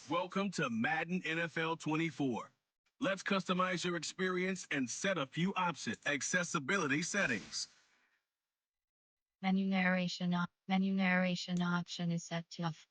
Welcome to Madden NFL 24. Let's customize your experience and set a few options. Accessibility settings. Menu narration option is set to off.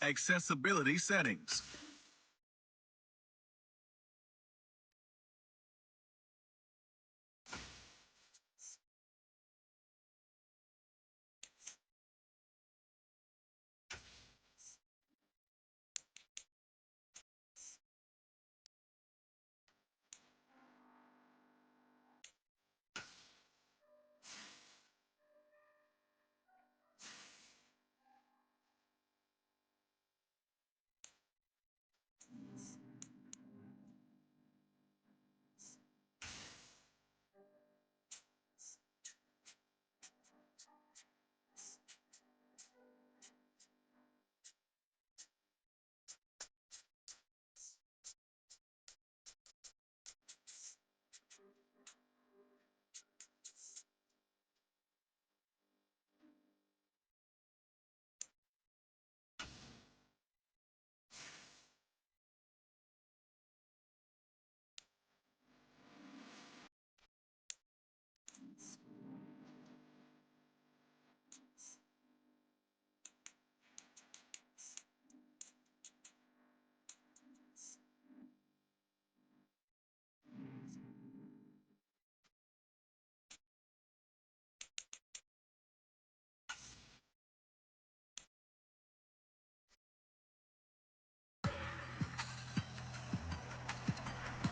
Accessibility settings.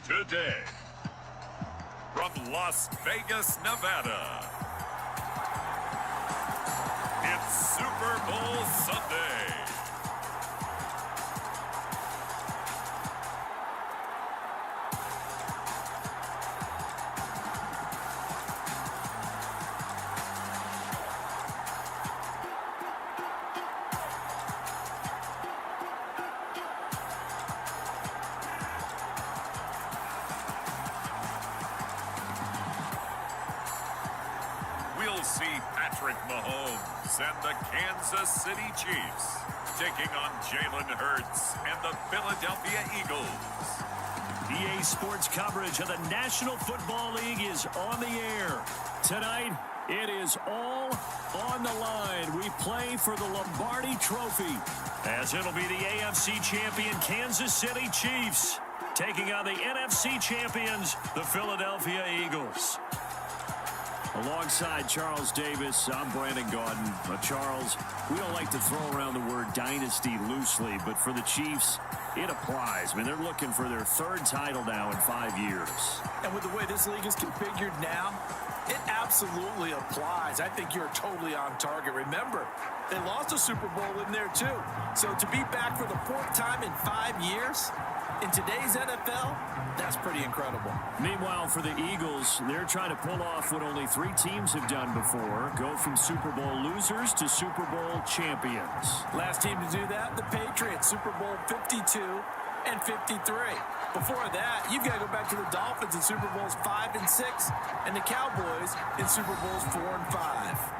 Today, from Las Vegas, Nevada, it's Super Bowl Sunday. We'll see Patrick Mahomes and the Kansas City Chiefs taking on Jalen Hurts and the Philadelphia Eagles. EA Sports coverage of the National Football League is on the air. Tonight, it is all on the line. We play for the Lombardi Trophy, as it'll be the AFC champion Kansas City Chiefs taking on the NFC champions, the Philadelphia Eagles. Alongside Charles Davis, I'm Brandon Gaudin. Charles, we don't like to throw around the word dynasty loosely, but for the Chiefs, it applies. I mean, they're looking for their third title now in 5 years. And with the way this league is configured now, it absolutely applies. I think you're totally on target. Remember, they lost a Super Bowl in there too. So to be back for the fourth time in 5 years in today's NFL, that's pretty incredible. Meanwhile, for the Eagles, they're trying to pull off what only 3 teams have done before, go from Super Bowl losers to Super Bowl champions. Last team to do that, the Patriots, Super Bowl 52 and 53. Before that, you've got to go back to the Dolphins in Super Bowls 5 and 6, and the Cowboys in Super Bowls 4 and 5.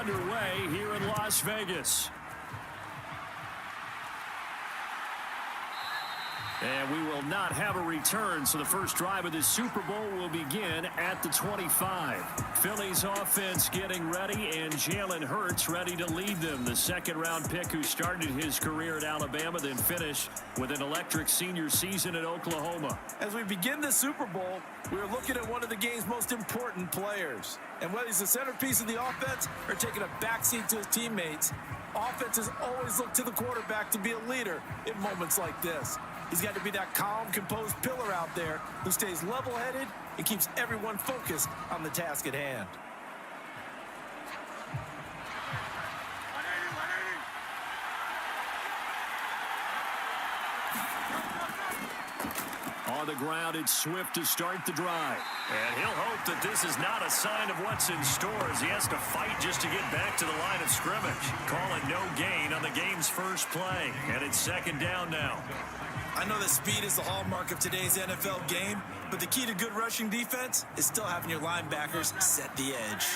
underway here in Las Vegas. And we will not have a return, so the first drive of this Super Bowl will begin at the 25. Philly's offense getting ready, and Jalen Hurts ready to lead them. The second-round pick who started his career at Alabama, then finished with an electric senior season at Oklahoma. As we begin the Super Bowl, we're looking at one of the game's most important players. And whether he's the centerpiece of the offense or taking a backseat to his teammates, offenses always look to the quarterback to be a leader in moments like this. He's got to be that calm, composed pillar out there who stays level-headed and keeps everyone focused on the task at hand. On the ground, it's Swift to start the drive. And he'll hope that this is not a sign of what's in store as he has to fight just to get back to the line of scrimmage. Calling no gain on the game's first play. And it's second down now. I know that speed is the hallmark of today's NFL game, but the key to good rushing defense is still having your linebackers set the edge.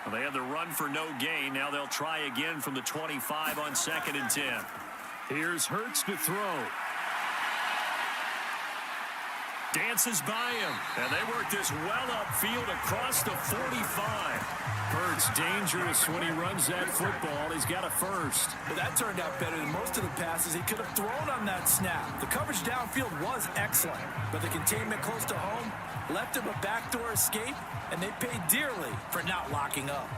Well, they had the run for no gain. Now they'll try again from the 25 on 2nd and 10. Here's Hurts to throw. Dances by him, and they work this well upfield across the 45. Hurts dangerous when he runs that football. He's got a first. But that turned out better than most of the passes he could have thrown on that snap. The coverage downfield was excellent, but the containment close to home left him a backdoor escape, and they paid dearly for not locking up.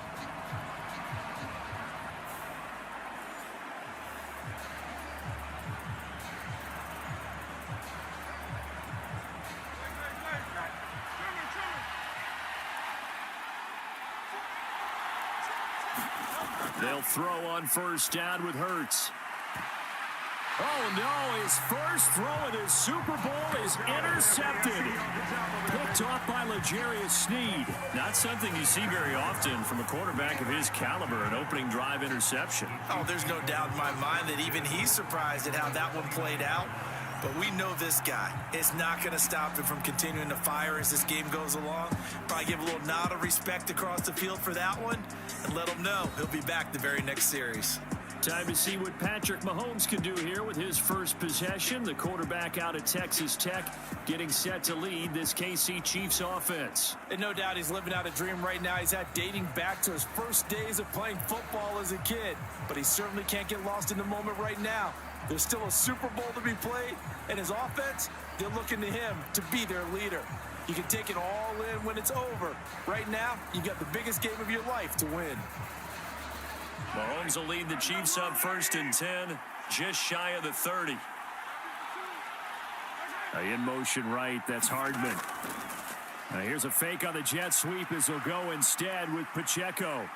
They'll throw on first down with Hurts. Oh, no, his first throw in his Super Bowl is intercepted. Picked off by L'Jarius Sneed. Not something you see very often from a quarterback of his caliber, an opening drive interception. Oh, there's no doubt in my mind that even he's surprised at how that one played out. But we know this guy is not going to stop him from continuing to fire as this game goes along. Probably give a little nod of respect across the field for that one and let him know he'll be back the very next series. Time to see what Patrick Mahomes can do here with his first possession. The quarterback out of Texas Tech getting set to lead this KC Chiefs offense. And no doubt he's living out a dream right now. He's had dating back to his first days of playing football as a kid. But he certainly can't get lost in the moment right now. There's still a Super Bowl to be played, and his offense, they're looking to him to be their leader. You can take it all in when it's over. Right now, you got the biggest game of your life to win. Mahomes will lead the Chiefs up 1st and 10, just shy of the 30. In motion right, that's Hardman. Here's a fake on the jet sweep as he'll go instead with Pacheco.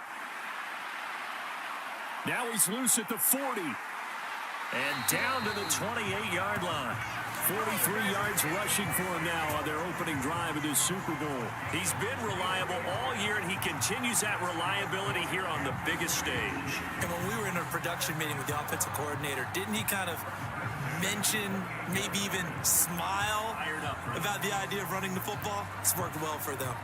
Now he's loose at the 40. And down to the 28-yard line. 43 yards rushing for him now on their opening drive of this Super Bowl. He's been reliable all year, and he continues that reliability here on the biggest stage. And when we were in a production meeting with the offensive coordinator, didn't he kind of mention, maybe even smile about the idea of running the football? It's worked well for them.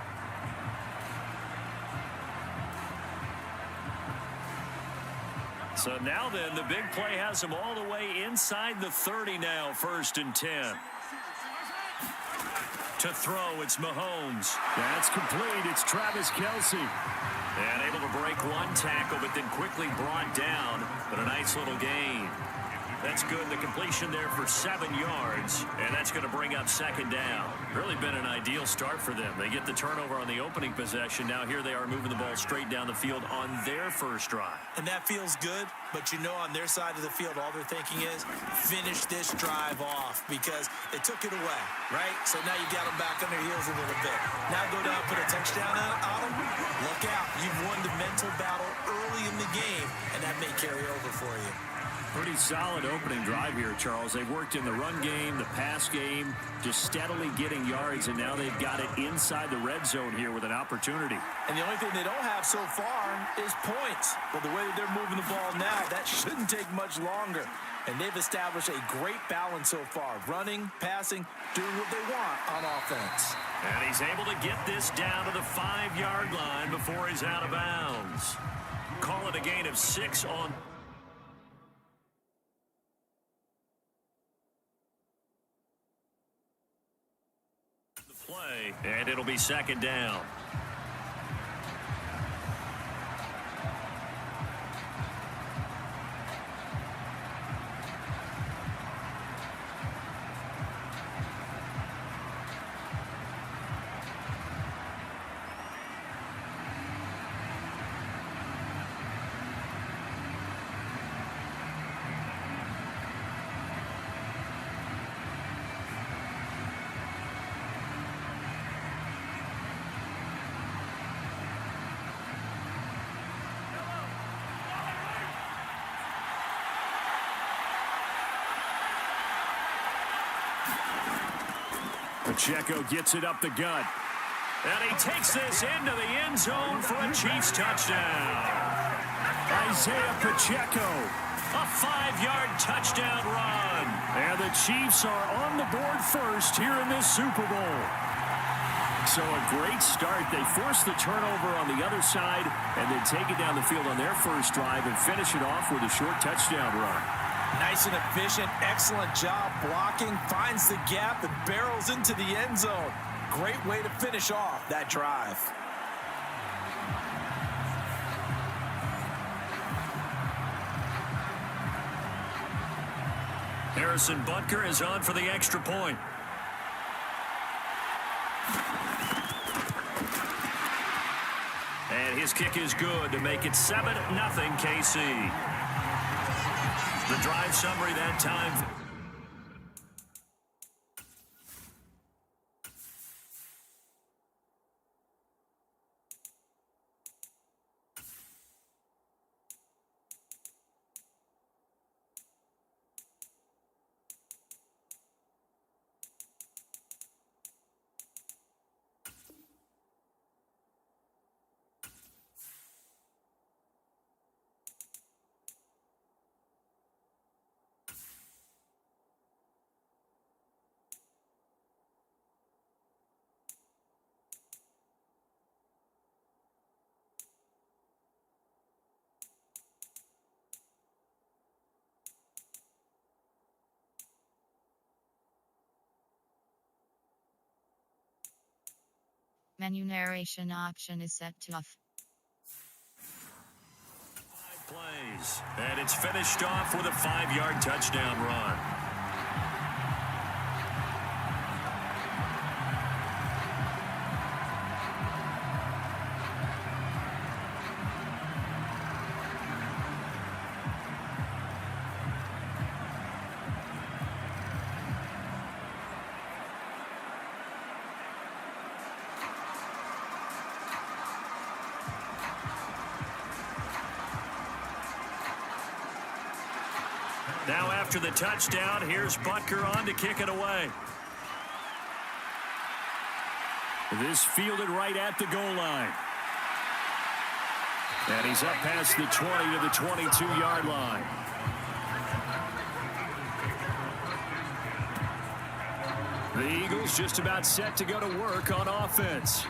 So now then, the big play has him all the way inside the 30 now, 1st and 10. To throw, it's Mahomes. That's complete. It's Travis Kelce. And able to break one tackle, but then quickly brought down. But a nice little gain. That's good. The completion there for 7 yards. And that's going to bring up 2nd down. Really been an ideal start for them. They get the turnover on the opening possession. Now here they are moving the ball straight down the field on their first drive. And that feels good, but you know on their side of the field, all they're thinking is finish this drive off because they took it away, right? So now you got them back on their heels a little bit. Now go down, put a touchdown on them. Look out. You've won the mental battle early in the game, and that may carry over for you. Pretty solid opening drive here, Charles. They've worked in the run game, the pass game, just steadily getting yards, and now they've got it inside the red zone here with an opportunity. And the only thing they don't have so far is points. But the way that they're moving the ball now, that shouldn't take much longer. And they've established a great balance so far. Running, passing, doing what they want on offense. And he's able to get this down to the 5-yard line before he's out of bounds. Call it a gain of 6 on the play. And it'll be 2nd down. Pacheco gets it up the gut. And he takes this into the end zone for a Chiefs touchdown. Isaiah Pacheco, a 5-yard touchdown run. And the Chiefs are on the board first here in this Super Bowl. So a great start. They force the turnover on the other side and then take it down the field on their first drive and finish it off with a short touchdown run. Nice and efficient, excellent job blocking, finds the gap and barrels into the end zone. Great way to finish off that drive. Harrison Butker is on for the extra point. And his kick is good to make it 7-0 KC. The drive summary that time. Menu narration option is set to off. 5 plays, and it's finished off with a 5-yard touchdown run. Now after the touchdown, here's Butker on to kick it away. This fielded right at the goal line. And he's up past the 20 to the 22-yard line. The Eagles just about set to go to work on offense.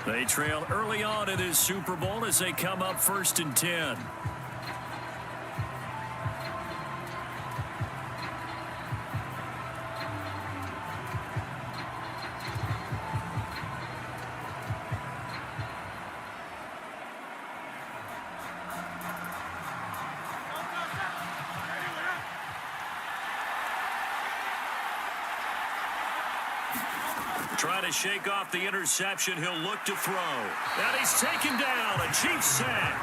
They trail early on in this Super Bowl as they come up 1st and 10. Trying to shake off the interception, he'll look to throw. And he's taken down, a Chiefs sack.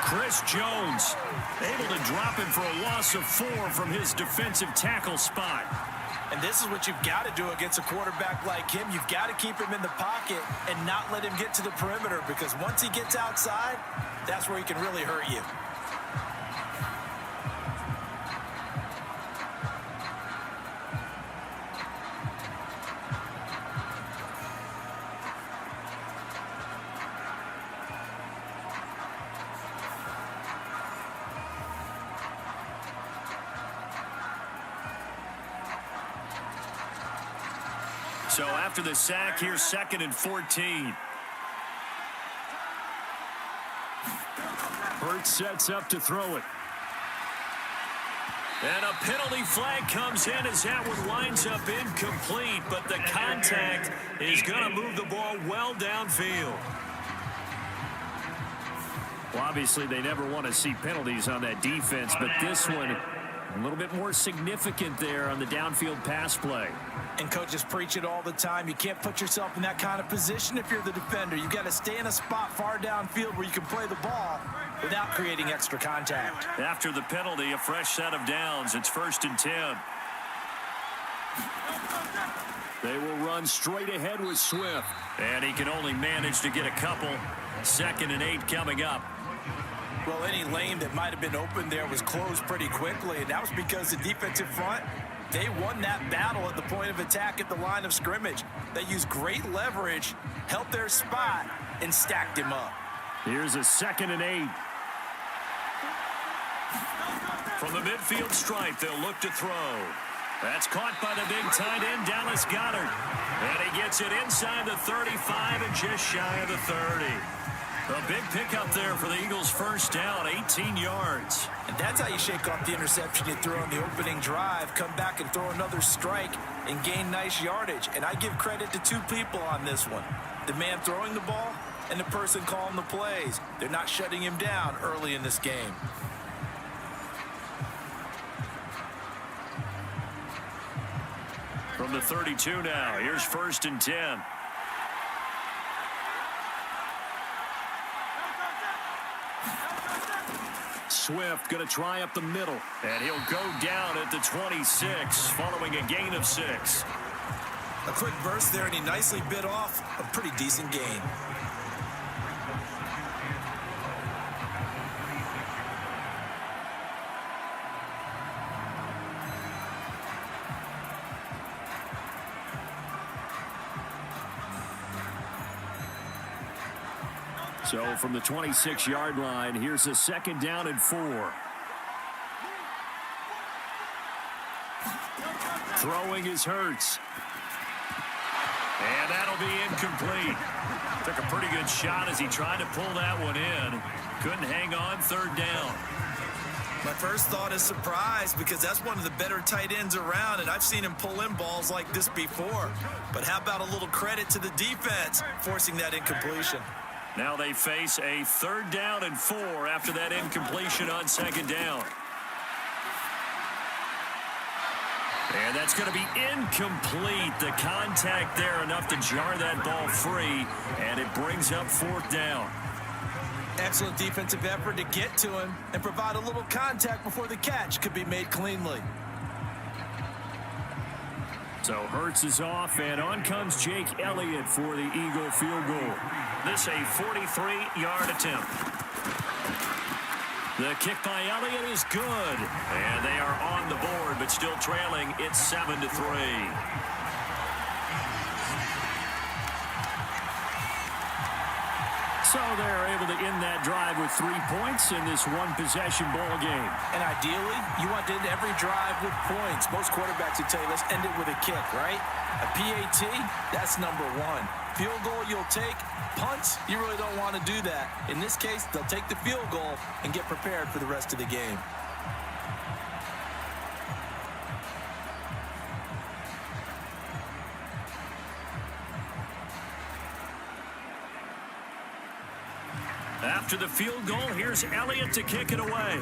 Chris Jones able to drop him for a loss of 4 from his defensive tackle spot. And this is what you've got to do against a quarterback like him. You've got to keep him in the pocket and not let him get to the perimeter, because once he gets outside, that's where he can really hurt you. So after the sack, here's 2nd and 14. Hurts sets up to throw it. And a penalty flag comes in as that one winds up incomplete, but the contact is going to move the ball well downfield. Well, obviously, they never want to see penalties on that defense, but this one a little bit more significant there on the downfield pass play. And coaches preach it all the time. You can't put yourself in that kind of position if you're the defender. You've got to stay in a spot far downfield where you can play the ball without creating extra contact. After the penalty, a fresh set of downs. It's 1st and 10. They will run straight ahead with Swift. And he can only manage to get a couple. 2nd and 8 coming up. Well, any lane that might have been open there was closed pretty quickly, and that was because the defensive front, they won that battle at the point of attack at the line of scrimmage. They used great leverage, held their spot, and stacked him up. Here's a 2nd and 8. From the midfield stripe, they'll look to throw. That's caught by the big tight end, Dallas Goedert. And he gets it inside the 35 and just shy of the 30. A big pickup there for the Eagles' first down, 18 yards. And that's how you shake off the interception you threw on the opening drive, come back and throw another strike and gain nice yardage. And I give credit to two people on this one. The man throwing the ball and the person calling the plays. They're not shutting him down early in this game. From the 32 now, here's 1st and 10. Swift going to try up the middle, and he'll go down at the 26 following a gain of 6. A quick burst there, and he nicely bit off a pretty decent gain. So from the 26-yard line, here's a 2nd down and 4. Throwing is Hurts. And that'll be incomplete. Took a pretty good shot as he tried to pull that one in. Couldn't hang on, 3rd down. My first thought is surprise, because that's one of the better tight ends around, and I've seen him pull in balls like this before. But how about a little credit to the defense forcing that incompletion? Now they face a 3rd down and 4 after that incompletion on 2nd down. And that's going to be incomplete. The contact there enough to jar that ball free, and it brings up 4th down. Excellent defensive effort to get to him and provide a little contact before the catch could be made cleanly. So Hurts is off, and on comes Jake Elliott for the Eagle field goal. This a 43-yard attempt. The kick by Elliott is good, and they are on the board, but still trailing. It's 7-3. So they're able to end that drive with 3 points in this one-possession ball game. And ideally, you want to end every drive with points. Most quarterbacks would tell you, let's end it with a kick, right? A PAT, that's number 1. Field goal you'll take. Punts, you really don't want to do that. In this case, they'll take the field goal and get prepared for the rest of the game. After the field goal, here's Elliott to kick it away.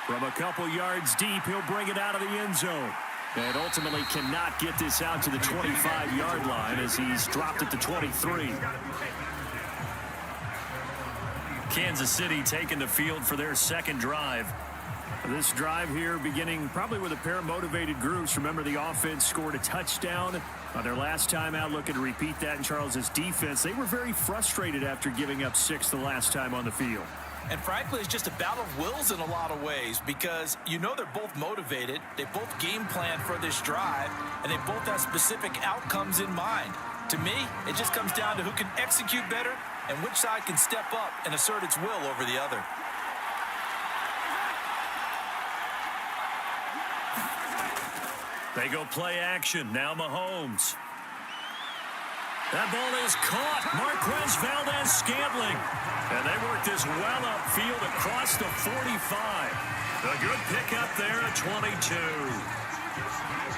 From a couple yards deep, he'll bring it out of the end zone. And ultimately cannot get this out to the 25-yard line as he's dropped it to 23. Kansas City taking the field for their 2nd drive. This drive here beginning probably with a pair of motivated groups. Remember, the offense scored a touchdown on their last time out. Looking to repeat that in Charles's defense. They were very frustrated after giving up 6 the last time on the field. And frankly, it's just a battle of wills in a lot of ways, because you know they're both motivated, they both game plan for this drive, and they both have specific outcomes in mind. To me, it just comes down to who can execute better and which side can step up and assert its will over the other. They go play action. Now Mahomes. That ball is caught. Marquez Valdez-Scantling. And they work this well upfield across the 45. A good pickup there at 22.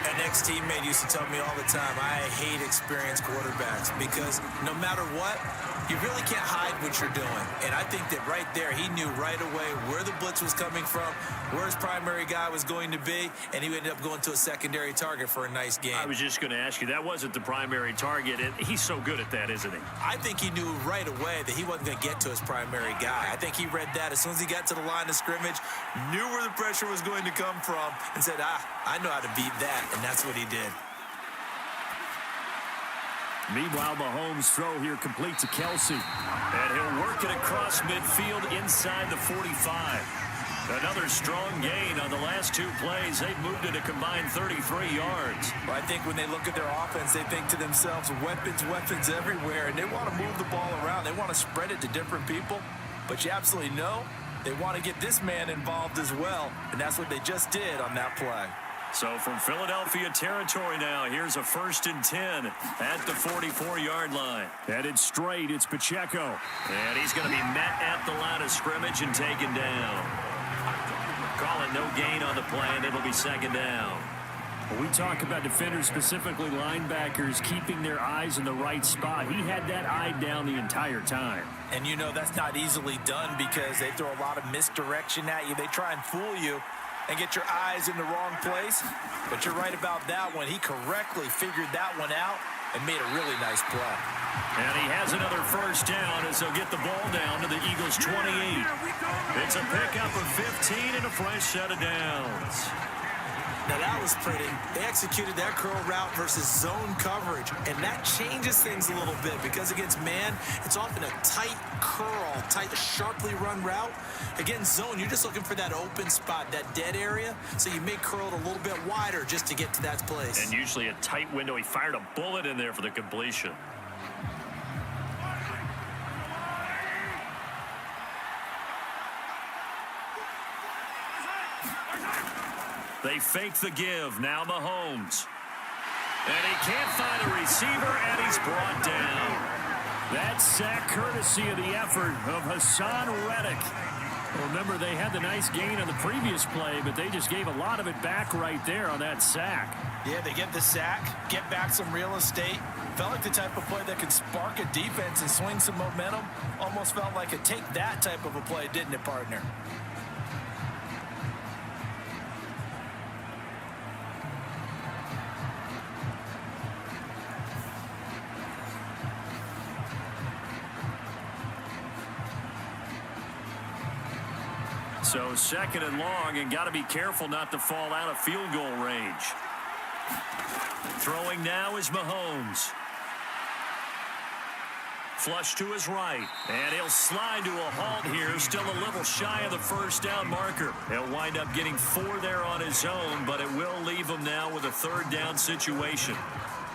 An ex-teammate used to tell me all the time, I hate experienced quarterbacks because no matter what, you really can't hide what you're doing. And I think that right there, he knew right away where the blitz was coming from, where his primary guy was going to be, and he ended up going to a secondary target for a nice game. I was just going to ask you, that wasn't the primary target. He's so good at that, isn't he? I think he knew right away that he wasn't going to get to his primary guy. I think he read that as soon as he got to the line of scrimmage, knew where the pressure was going to come from, and said, I know how to beat that, and that's what he did. Meanwhile, Mahomes' throw here complete to Kelsey. And he'll work it across midfield inside the 45. Another strong gain on the last two plays. They've moved it a combined 33 yards. Well, I think when they look at their offense, they think to themselves, weapons everywhere, and they want to move the ball around. They want to spread it to different people. But you absolutely know they want to get this man involved as well, and that's what they just did on that play. So from Philadelphia territory now, here's a 1st and 10 at the 44-yard line. Headed straight, it's Pacheco. And he's going to be met at the line of scrimmage and taken down. Call it no gain on the play, and it'll be 2nd down. When we talk about defenders, specifically linebackers, keeping their eyes in the right spot, he had that eye down the entire time. And you know that's not easily done because they throw a lot of misdirection at you. They try and fool you and get your eyes in the wrong place. But you're right about that one. He correctly figured that one out and made a really nice play. And he has another 1st down as they'll get the ball down to the Eagles' 28. It's a pickup of 15 and a fresh set of downs. Now that was pretty. They executed that curl route versus zone coverage, and that changes things a little bit because against man, it's often a tight curl, tight, sharply run route. Against zone, you're just looking for that open spot, that dead area, so you may curl it a little bit wider just to get to that place. And usually a tight window. He fired a bullet in there for the completion. They fake the give. Now Mahomes. And he can't find a receiver, and he's brought down. That sack courtesy of the effort of Hassan Reddick. Remember, they had the nice gain on the previous play, but they just gave a lot of it back right there on that sack. Yeah, they get the sack, get back some real estate. Felt like the type of play that could spark a defense and swing some momentum. Almost felt like a take that type of a play, didn't it, partner? So 2nd and long, and got to be careful not to fall out of field goal range. Throwing now is Mahomes. Flush to his right, and he'll slide to a halt here, still a little shy of the 1st down marker. He'll wind up getting 4 there on his own, but it will leave him now with a 3rd down situation.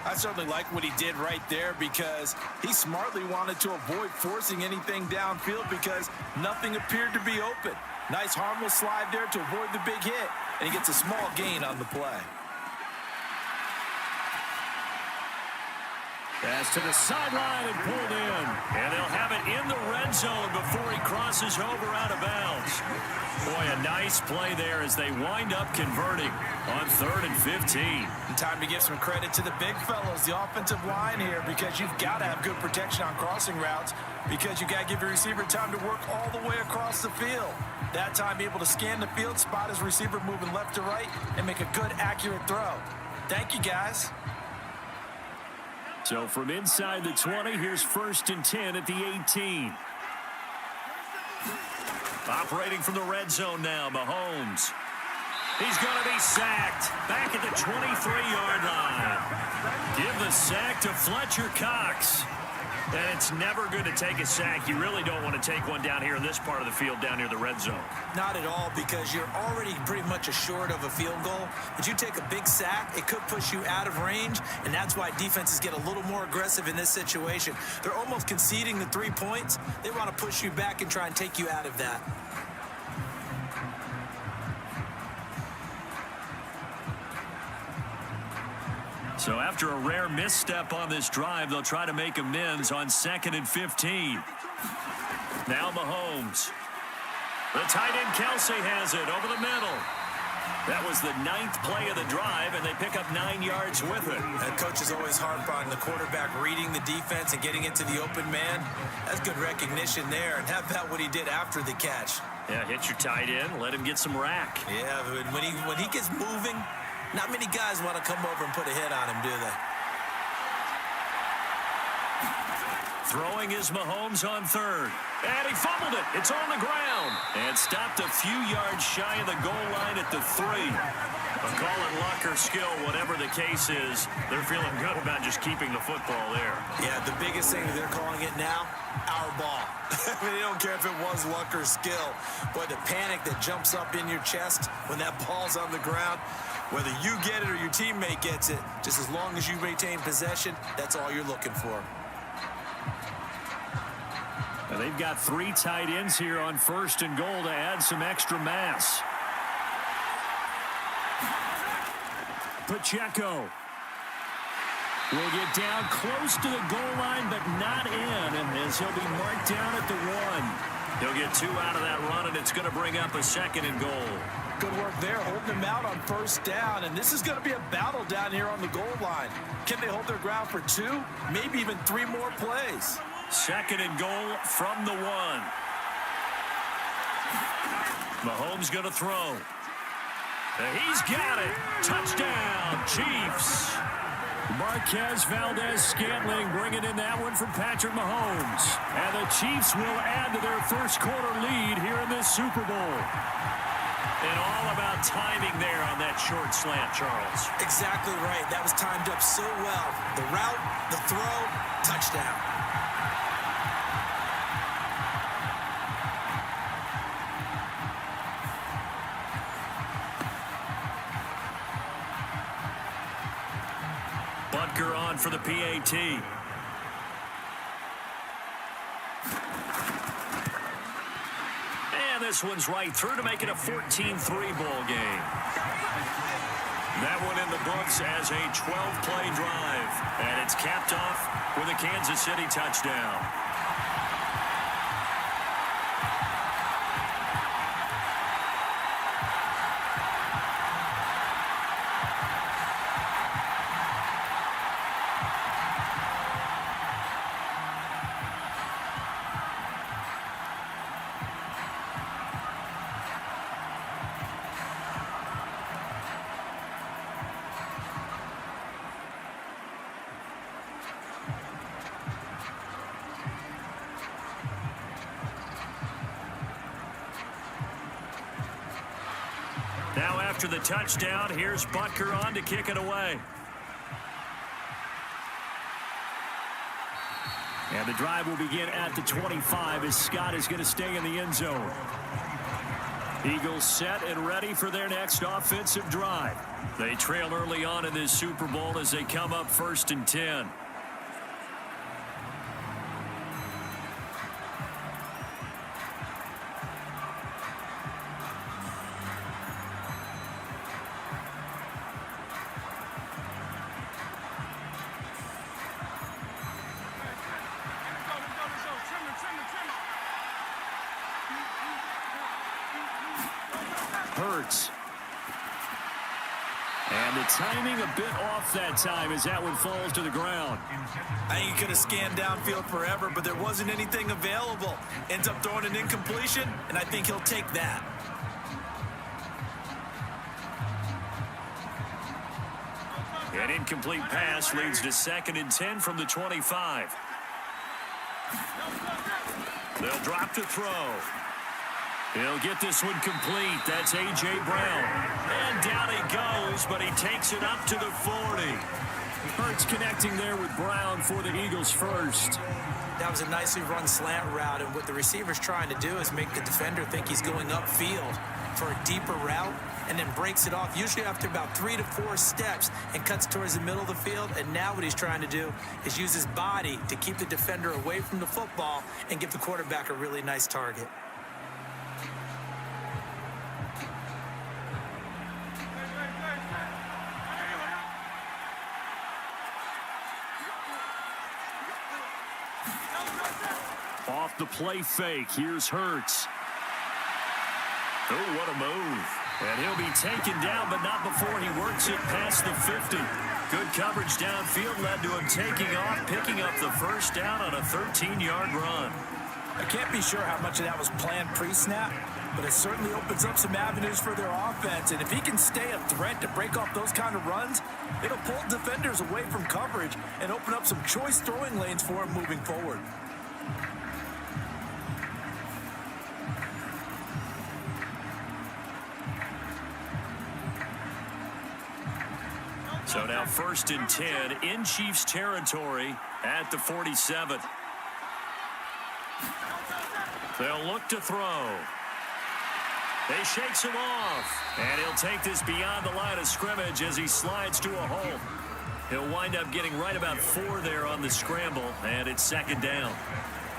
I certainly like what he did right there because he smartly wanted to avoid forcing anything downfield because nothing appeared to be open. Nice harmless slide there to avoid the big hit, and he gets a small gain on the play. Pass to the sideline and pulled in. And they'll have it in the red zone before he crosses over out of bounds. Boy, a nice play there as they wind up converting on 3rd and 15. And time to give some credit to the big fellows, the offensive line here, because you've got to have good protection on crossing routes because you've got to give your receiver time to work all the way across the field. That time able to scan the field, spot his receiver moving left to right, and make a good, accurate throw. Thank you, guys. So from inside the 20, here's 1st and 10 at the 18. Operating from the red zone now, Mahomes. He's going to be sacked back at the 23-yard line. Give the sack to Fletcher Cox. And it's never good to take a sack. You really don't want to take one down here in this part of the field down near the red zone. Not at all, because you're already pretty much assured of a field goal. But you take a big sack, it could push you out of range, and that's why defenses get a little more aggressive in this situation. They're almost conceding the 3 points. They want to push you back and try and take you out of that. So after a rare misstep on this drive, they'll try to make amends on 2nd and 15. Now Mahomes. The tight end Kelsey has it over the middle. That was the 9th play of the drive, and they pick up 9 yards with it. And coaches always harp on the quarterback reading the defense and getting into the open man. That's good recognition there. And how about what he did after the catch? Yeah, hit your tight end, let him get some rack. Yeah, when he gets moving, not many guys want to come over and put a hit on him, do they? Throwing is Mahomes on 3rd. And he fumbled it. It's on the ground. And stopped a few yards shy of the goal line at the 3. But call it luck or skill, whatever the case is, they're feeling good about just keeping the football there. Yeah, the biggest thing that they're calling it now, our ball. I mean, they don't care if it was luck or skill. Boy, the panic that jumps up in your chest when that ball's on the ground, whether you get it or your teammate gets it, just as long as you retain possession, that's all you're looking for. Now they've got 3 tight ends here on 1st and goal to add some extra mass. Pacheco will get down close to the goal line, but not in, and as he'll be marked down at the 1. He'll get 2 out of that run, and it's going to bring up a 2nd and goal. Good work there, holding him out on 1st down, and this is going to be a battle down here on the goal line. Can they hold their ground for 2, maybe even 3 more plays? 2nd and goal from the 1. Mahomes going to throw. He's got it. Touchdown, Chiefs. Marquez Valdez-Scantling bringing in that one from Patrick Mahomes. And the Chiefs will add to their 1st quarter lead here in this Super Bowl. And all about timing there on that short slant, Charles. Exactly right. That was timed up so well. The route, the throw, touchdown. Butker on for the PAT. And this one's right through to make it a 14-3 ball game. That one in the books as a 12-play drive. And it's capped off with a Kansas City touchdown. Now after the touchdown, here's Butker on to kick it away. And the drive will begin at the 25 as Scott is going to stay in the end zone. Eagles set and ready for their next offensive drive. They trail early on in this Super Bowl as they come up 1st and 10. Hurts. And the timing a bit off that time as that one falls to the ground. I think he could have scanned downfield forever, but there wasn't anything available. Ends up throwing an incompletion, and I think he'll take that. An incomplete pass leads to 2nd and 10 from the 25. They'll drop to throw. He'll get this one complete. That's A.J. Brown. And down he goes, but he takes it up to the 40. Hurts connecting there with Brown for the Eagles first. That was a nicely run slant route, and what the receiver's trying to do is make the defender think he's going upfield for a deeper route, and then breaks it off, usually after about 3 to 4 steps, and cuts towards the middle of the field. And now what he's trying to do is use his body to keep the defender away from the football and give the quarterback a really nice target. Off the play fake, here's Hurts. Oh, what a move. And he'll be taken down, but not before he works it past the 50. Good coverage downfield led to him taking off, picking up the first down on a 13-yard run. I can't be sure how much of that was planned pre-snap, but it certainly opens up some avenues for their offense. And if he can stay a threat to break off those kind of runs, it'll pull defenders away from coverage and open up some choice throwing lanes for him moving forward. So now 1st and 10 in Chiefs territory at the 47. They'll look to throw. They shakes him off. And he'll take this beyond the line of scrimmage as he slides to a hole. He'll wind up getting right about 4 there on the scramble, and it's 2nd down.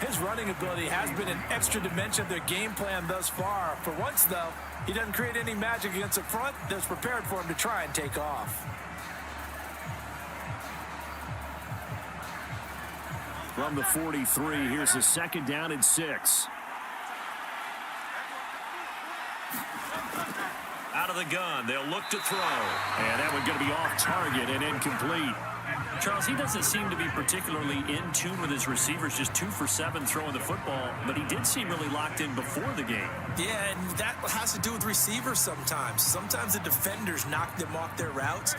His running ability has been an extra dimension of their game plan thus far. For once, though, he doesn't create any magic against the front that's prepared for him to try and take off. From the 43, here's a 2nd down and 6. Out of the gun, they'll look to throw. And that one's going to be off target and incomplete. Charles, he doesn't seem to be particularly in tune with his receivers, just 2 for 7 throwing the football, but he did seem really locked in before the game. Yeah, and that has to do with receivers sometimes. Sometimes the defenders knock them off their routes,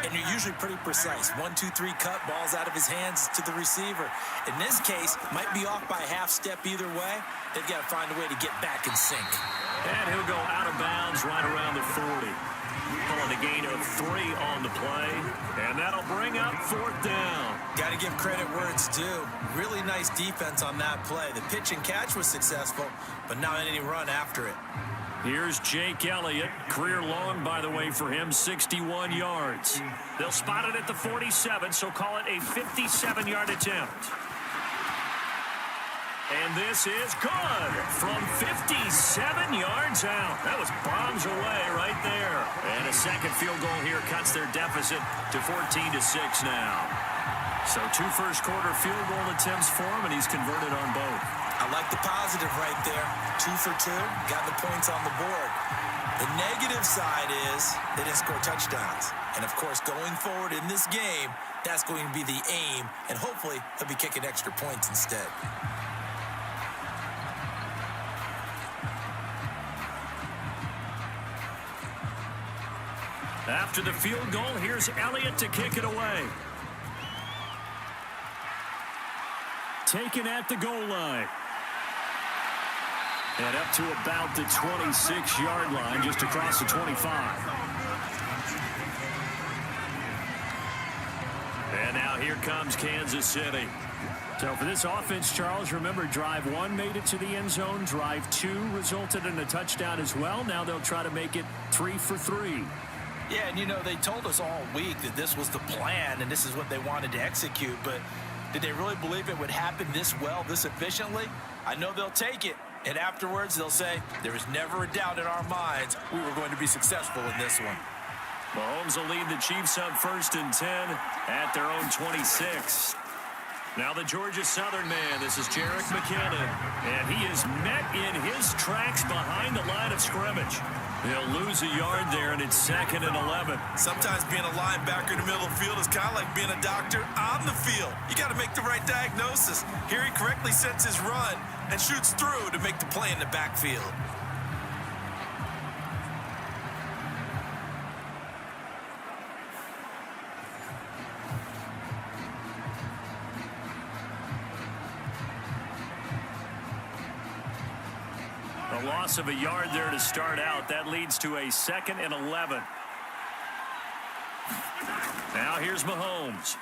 and they're usually pretty precise. 1, 2, 3 cut, balls out of his hands to the receiver. In this case, might be off by a half step either way. They've got to find a way to get back in sync. And he'll go out of bounds right around the 40. Pulling a gain of 3 on the play, and that'll bring up 4th down. Got to give credit where it's due. Really nice defense on that play. The pitch and catch was successful, but not any run after it. Here's Jake Elliott. Career long, by the way, for him, 61 yards. They'll spot it at the 47, so call it a 57-yard attempt. And this is good from 57 yards out. That was bombs away right there. And a second field goal here cuts their deficit to 14-6 now. So 2 first-quarter field goal attempts for him, and he's converted on both. I like the positive right there. 2 for 2, got the points on the board. The negative side is they didn't score touchdowns. And, of course, going forward in this game, that's going to be the aim, and hopefully he'll be kicking extra points instead. After the field goal, here's Elliott to kick it away. Taken at the goal line. And up to about the 26-yard line, just across the 25. And now here comes Kansas City. So for this offense, Charles, remember, drive 1 made it to the end zone. Drive 2 resulted in a touchdown as well. Now they'll try to make it 3 for 3. Yeah, and you know, they told us all week that this was the plan and this is what they wanted to execute, but did they really believe it would happen this well, this efficiently? I know they'll take it, and afterwards they'll say, there was never a doubt in our minds we were going to be successful in this one. Mahomes will lead the Chiefs up 1st and 10 at their own 26. Now the Georgia Southern man, this is Jerick McKinnon, and he is met in his tracks behind the line of scrimmage. He'll lose a yard there, and it's 2nd and 11. Sometimes being a linebacker in the middle of the field is kind of like being a doctor on the field. You got to make the right diagnosis. Here he correctly sets his run and shoots through to make the play in the backfield. A loss of a yard there to start out. That leads to a 2nd and 11. Now here's Mahomes.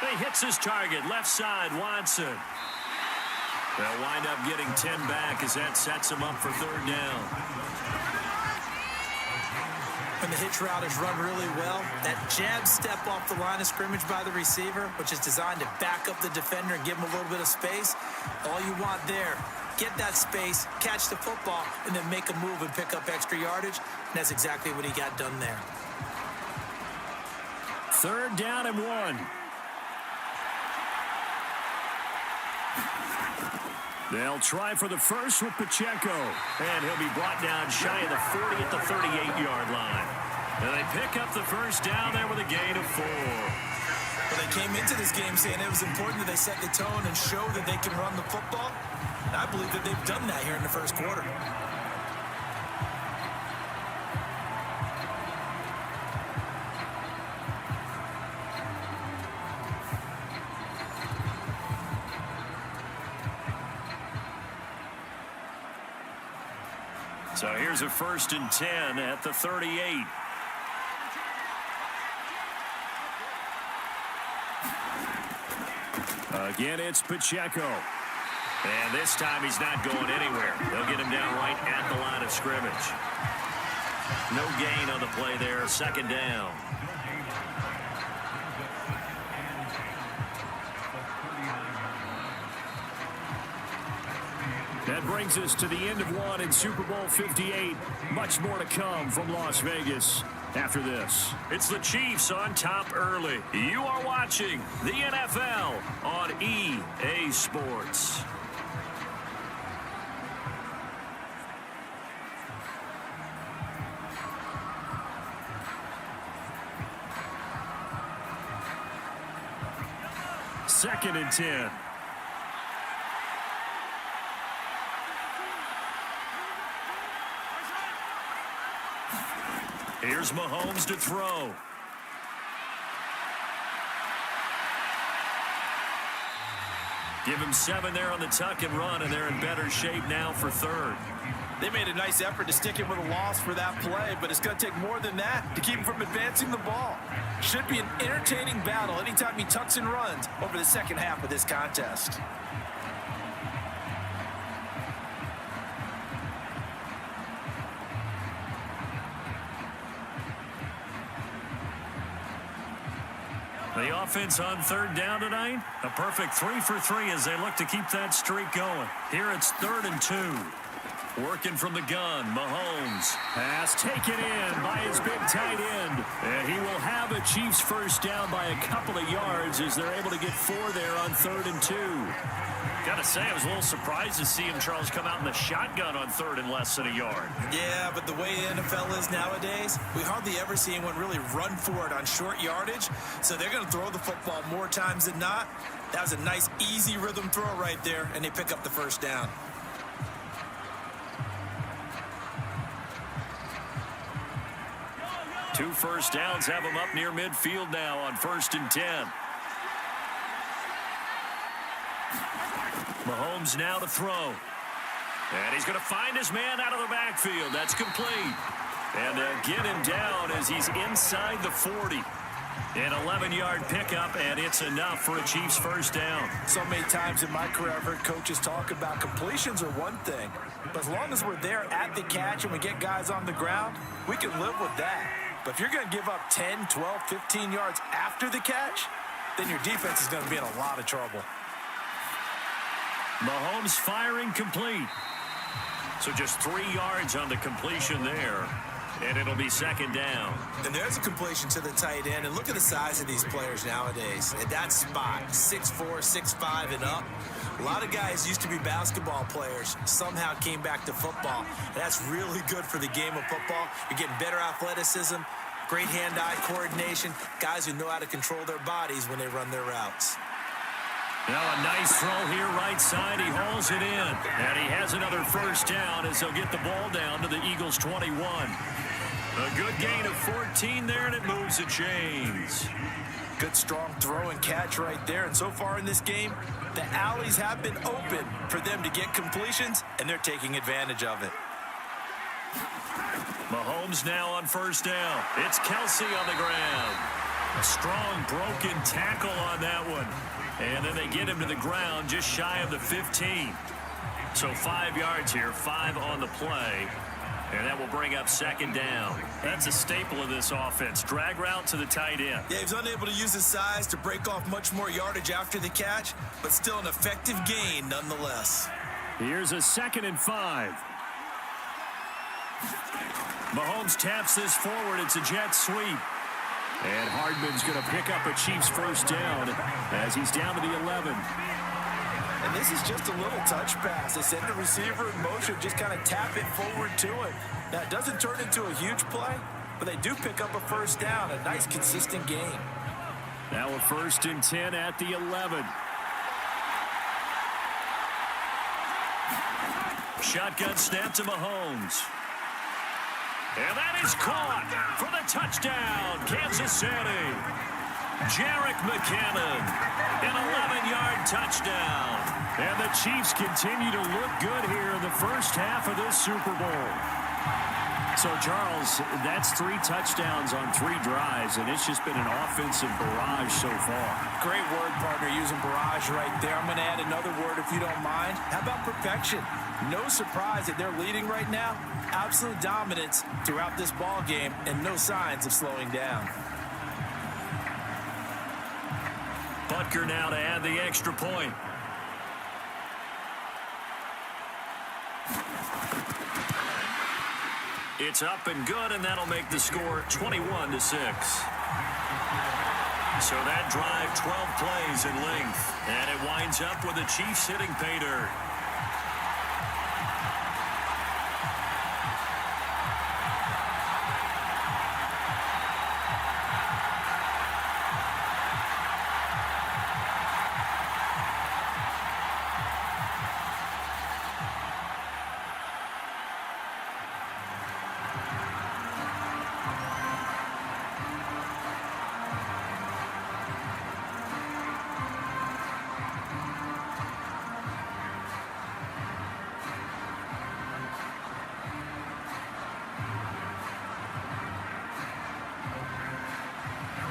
He hits his target, left side, Watson. They'll wind up getting 10 back as that sets him up for 3rd down. When the hitch route is run really well, that jab step off the line of scrimmage by the receiver, which is designed to back up the defender and give him a little bit of space, all you want there, get that space, catch the football, and then make a move and pick up extra yardage, and that's exactly what he got done there. 3rd down and 1. They'll try for the first with Pacheco. And he'll be brought down shy of the 40 at the 38-yard line. And they pick up the first down there with a gain of 4. Well, they came into this game saying it was important that they set the tone and show that they can run the football. And I believe that they've done that here in the first quarter. So here's a 1st and 10 at the 38. Again, it's Pacheco. And this time he's not going anywhere. They'll get him down right at the line of scrimmage. No gain on the play there, 2nd down. That brings us to the end of one in Super Bowl 58. Much more to come from Las Vegas after this. It's the Chiefs on top early. You are watching the NFL on EA Sports. Second and 10. Here's Mahomes to throw. Give him 7 there on the tuck and run, and they're in better shape now for 3rd. They made a nice effort to stick him with a loss for that play, but it's going to take more than that to keep him from advancing the ball. Should be an entertaining battle anytime he tucks and runs over the second half of this contest. The offense on 3rd down tonight, a perfect 3 for 3 as they look to keep that streak going. Here it's 3rd and 2. Working from the gun, Mahomes. Pass taken in by his big tight end. And he will have a Chiefs first down by a couple of yards as they're able to get 4 there on 3rd and 2. Gotta say, I was a little surprised to see him, Charles, come out in the shotgun on 3rd and less than a yard. Yeah, but the way the NFL is nowadays, we hardly ever see anyone really run for it on short yardage. So they're going to throw the football more times than not. That was a nice, easy rhythm throw right there, and they pick up the first down. Two first downs have him up near midfield now on 1st and 10. Mahomes now to throw. And he's going to find his man out of the backfield. That's complete. And get him down as he's inside the 40. An 11-yard pickup, and it's enough for a Chiefs first down. So many times in my career, I've heard coaches talk about completions are one thing. But as long as we're there at the catch and we get guys on the ground, we can live with that. But if you're going to give up 10, 12, 15 yards after the catch, then your defense is going to be in a lot of trouble. Mahomes firing complete. So just 3 yards on the completion there. And it'll be 2nd down. And there's a completion to the tight end. And look at the size of these players nowadays. At that spot, 6'4", 6'5", and up. A lot of guys used to be basketball players, somehow came back to football. And that's really good for the game of football. You're getting better athleticism, great hand-eye coordination, guys who know how to control their bodies when they run their routes. Now a nice throw here right side. He hauls it in. And he has another first down as he'll get the ball down to the Eagles' 21. A good gain of 14 there, and it moves the chains. Good strong throw and catch right there. And so far in this game, the alleys have been open for them to get completions, and they're taking advantage of it. Mahomes now on first down. It's Kelsey on the ground. A strong broken tackle on that one. And then they get him to the ground just shy of the 15. So 5 yards here, 5 on the play. And that will bring up 2nd down. That's a staple of this offense. Drag route to the tight end. Yeah, he was unable to use his size to break off much more yardage after the catch, but still an effective gain nonetheless. Here's a 2nd and 5. Mahomes taps this forward. It's a jet sweep. And Hardman's going to pick up a Chiefs first down as he's down to the 11. And this is just a little touch pass. They send the receiver in motion, just kind of tap it forward to him. Now, it doesn't turn into a huge play, but they do pick up a first down, a nice, consistent game. Now a 1st and 10 at the 11. Shotgun snap to Mahomes. And that is caught for the touchdown, Kansas City. Jerick McKinnon, an 11-yard touchdown. And the Chiefs continue to look good here in the first half of this Super Bowl. So, Charles, that's 3 touchdowns on 3 drives, and it's just been an offensive barrage so far. Great word, partner, using barrage right there. I'm going to add another word if you don't mind. How about perfection? No surprise that they're leading right now. Absolute dominance throughout this ball game and no signs of slowing down. Butker now to add the extra point. It's up and good, and that'll make the score 21-6. So that drive, 12 plays in length, and it winds up with the Chiefs hitting pay dirt.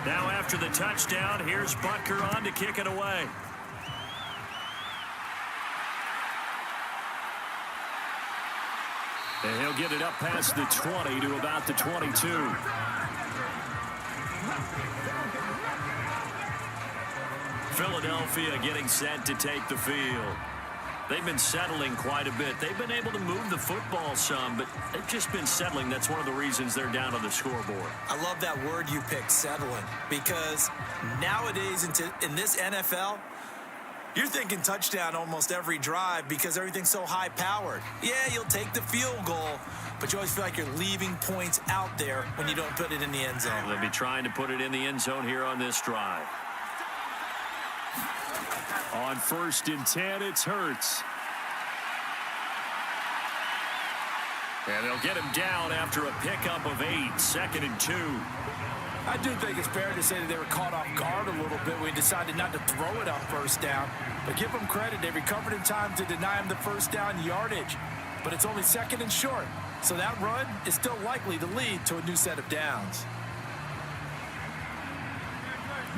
Now after the touchdown, here's Butker on to kick it away. And he'll get it up past the 20 to about the 22. Philadelphia getting set to take the field. They've been settling quite a bit. They've been able to move the football some, but they've just been settling. That's one of the reasons they're down on the scoreboard. I love that word you picked, settling, because nowadays in this NFL, you're thinking touchdown almost every drive because everything's so high-powered. Yeah, you'll take the field goal, but you always feel like you're leaving points out there when you don't put it in the end zone. They'll be trying to put it in the end zone here on this drive. On 1st and 10, it's Hurts. And they'll get him down after a pickup of 8, 2nd and 2. I do think it's fair to say that they were caught off guard a little bit when we decided not to throw it on first down. But give them credit. They recovered in time to deny him the first down yardage. But it's only 2nd and short. So that run is still likely to lead to a new set of downs.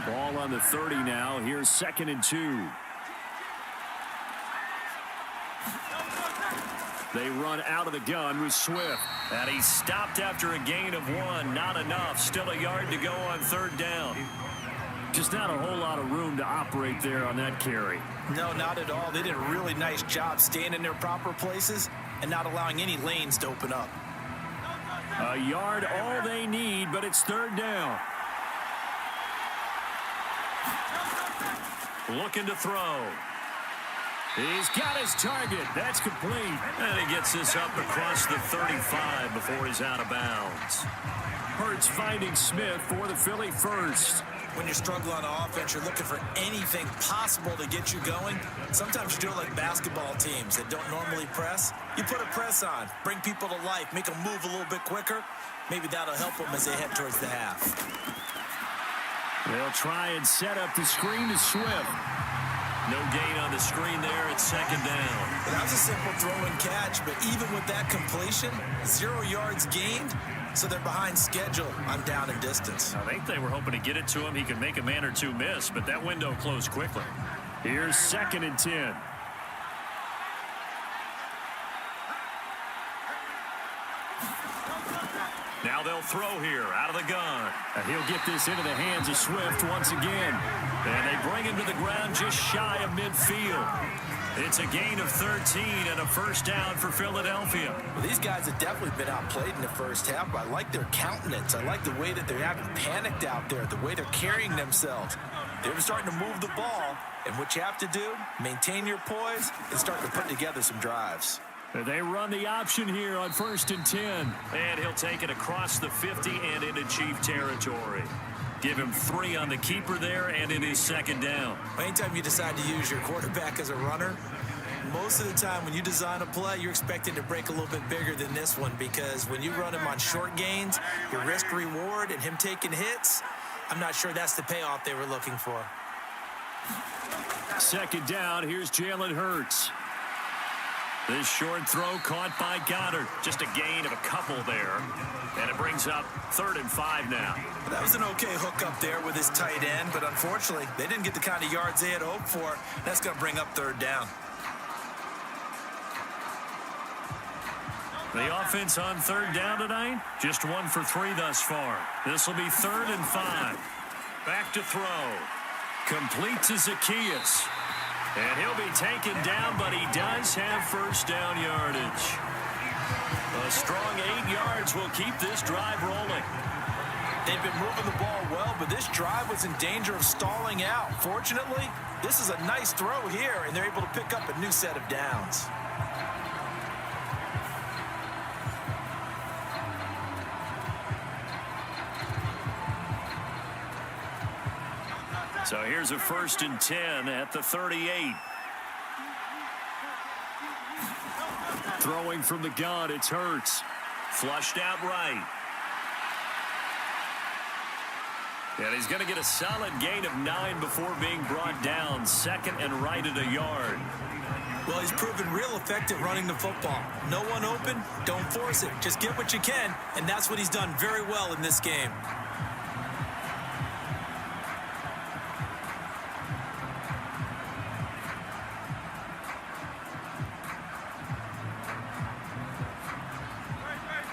Ball on the 30 now. Here's 2nd and 2. They run out of the gun with Swift. And he's stopped after a gain of 1. Not enough. Still a yard to go on 3rd down. Just not a whole lot of room to operate there on that carry. No, not at all. They did a really nice job staying in their proper places and not allowing any lanes to open up. A yard all they need, but it's 3rd down. Looking to throw. He's got his target. That's complete. And he gets this up across the 35 before he's out of bounds. Hurts finding Smith for the Philly first. When you're struggling on offense, you're looking for anything possible to get you going. Sometimes you do it like basketball teams that don't normally press. You put a press on, bring people to life, make them move a little bit quicker. Maybe that'll help them as they head towards the half. They'll try and set up the screen to Swift. No gain on the screen there. It's 2nd down. That was a simple throw and catch, but even with that completion, 0 yards gained, so they're behind schedule on down and distance. I think they were hoping to get it to him. He could make a man or two miss, but that window closed quickly. Here's 2nd and 10. Now they'll throw here out of the gun. And he'll get this into the hands of Swift once again. And they bring him to the ground just shy of midfield. It's a gain of 13 and a first down for Philadelphia. Well, these guys have definitely been outplayed in the first half. I like their countenance. I like the way that they haven't panicked out there, the way they're carrying themselves. They're starting to move the ball, and what you have to do, maintain your poise and start to put together some drives. They run the option here on 1st and 10. And he'll take it across the 50 and into Chief territory. Give him 3 on the keeper there, and it is 2nd down. Anytime you decide to use your quarterback as a runner, most of the time when you design a play, you're expecting to break a little bit bigger than this one, because when you run him on short gains, your risk-reward and him taking hits, I'm not sure that's the payoff they were looking for. 2nd down, here's Jalen Hurts. This short throw caught by Goddard. Just a gain of a couple there. And it brings up 3rd and 5 now. That was an okay hook up there with his tight end, but unfortunately, they didn't get the kind of yards they had hoped for. That's going to bring up 3rd down. The offense on 3rd down tonight, just 1 for 3 thus far. This will be 3rd and 5. Back to throw. Complete to Zacchaeus. And he'll be taken down, but he does have first down yardage. A strong 8 yards will keep this drive rolling. They've been moving the ball well, but this drive was in danger of stalling out. Fortunately, this is a nice throw here, and they're able to pick up a new set of downs. So here's a 1st and 10 at the 38. Throwing from the gun, it's Hurts. Flushed out right. And he's going to get a solid gain of 9 before being brought down. 2nd and right at a yard. Well, he's proven real effective running the football. No one open, don't force it. Just get what you can, and that's what he's done very well in this game.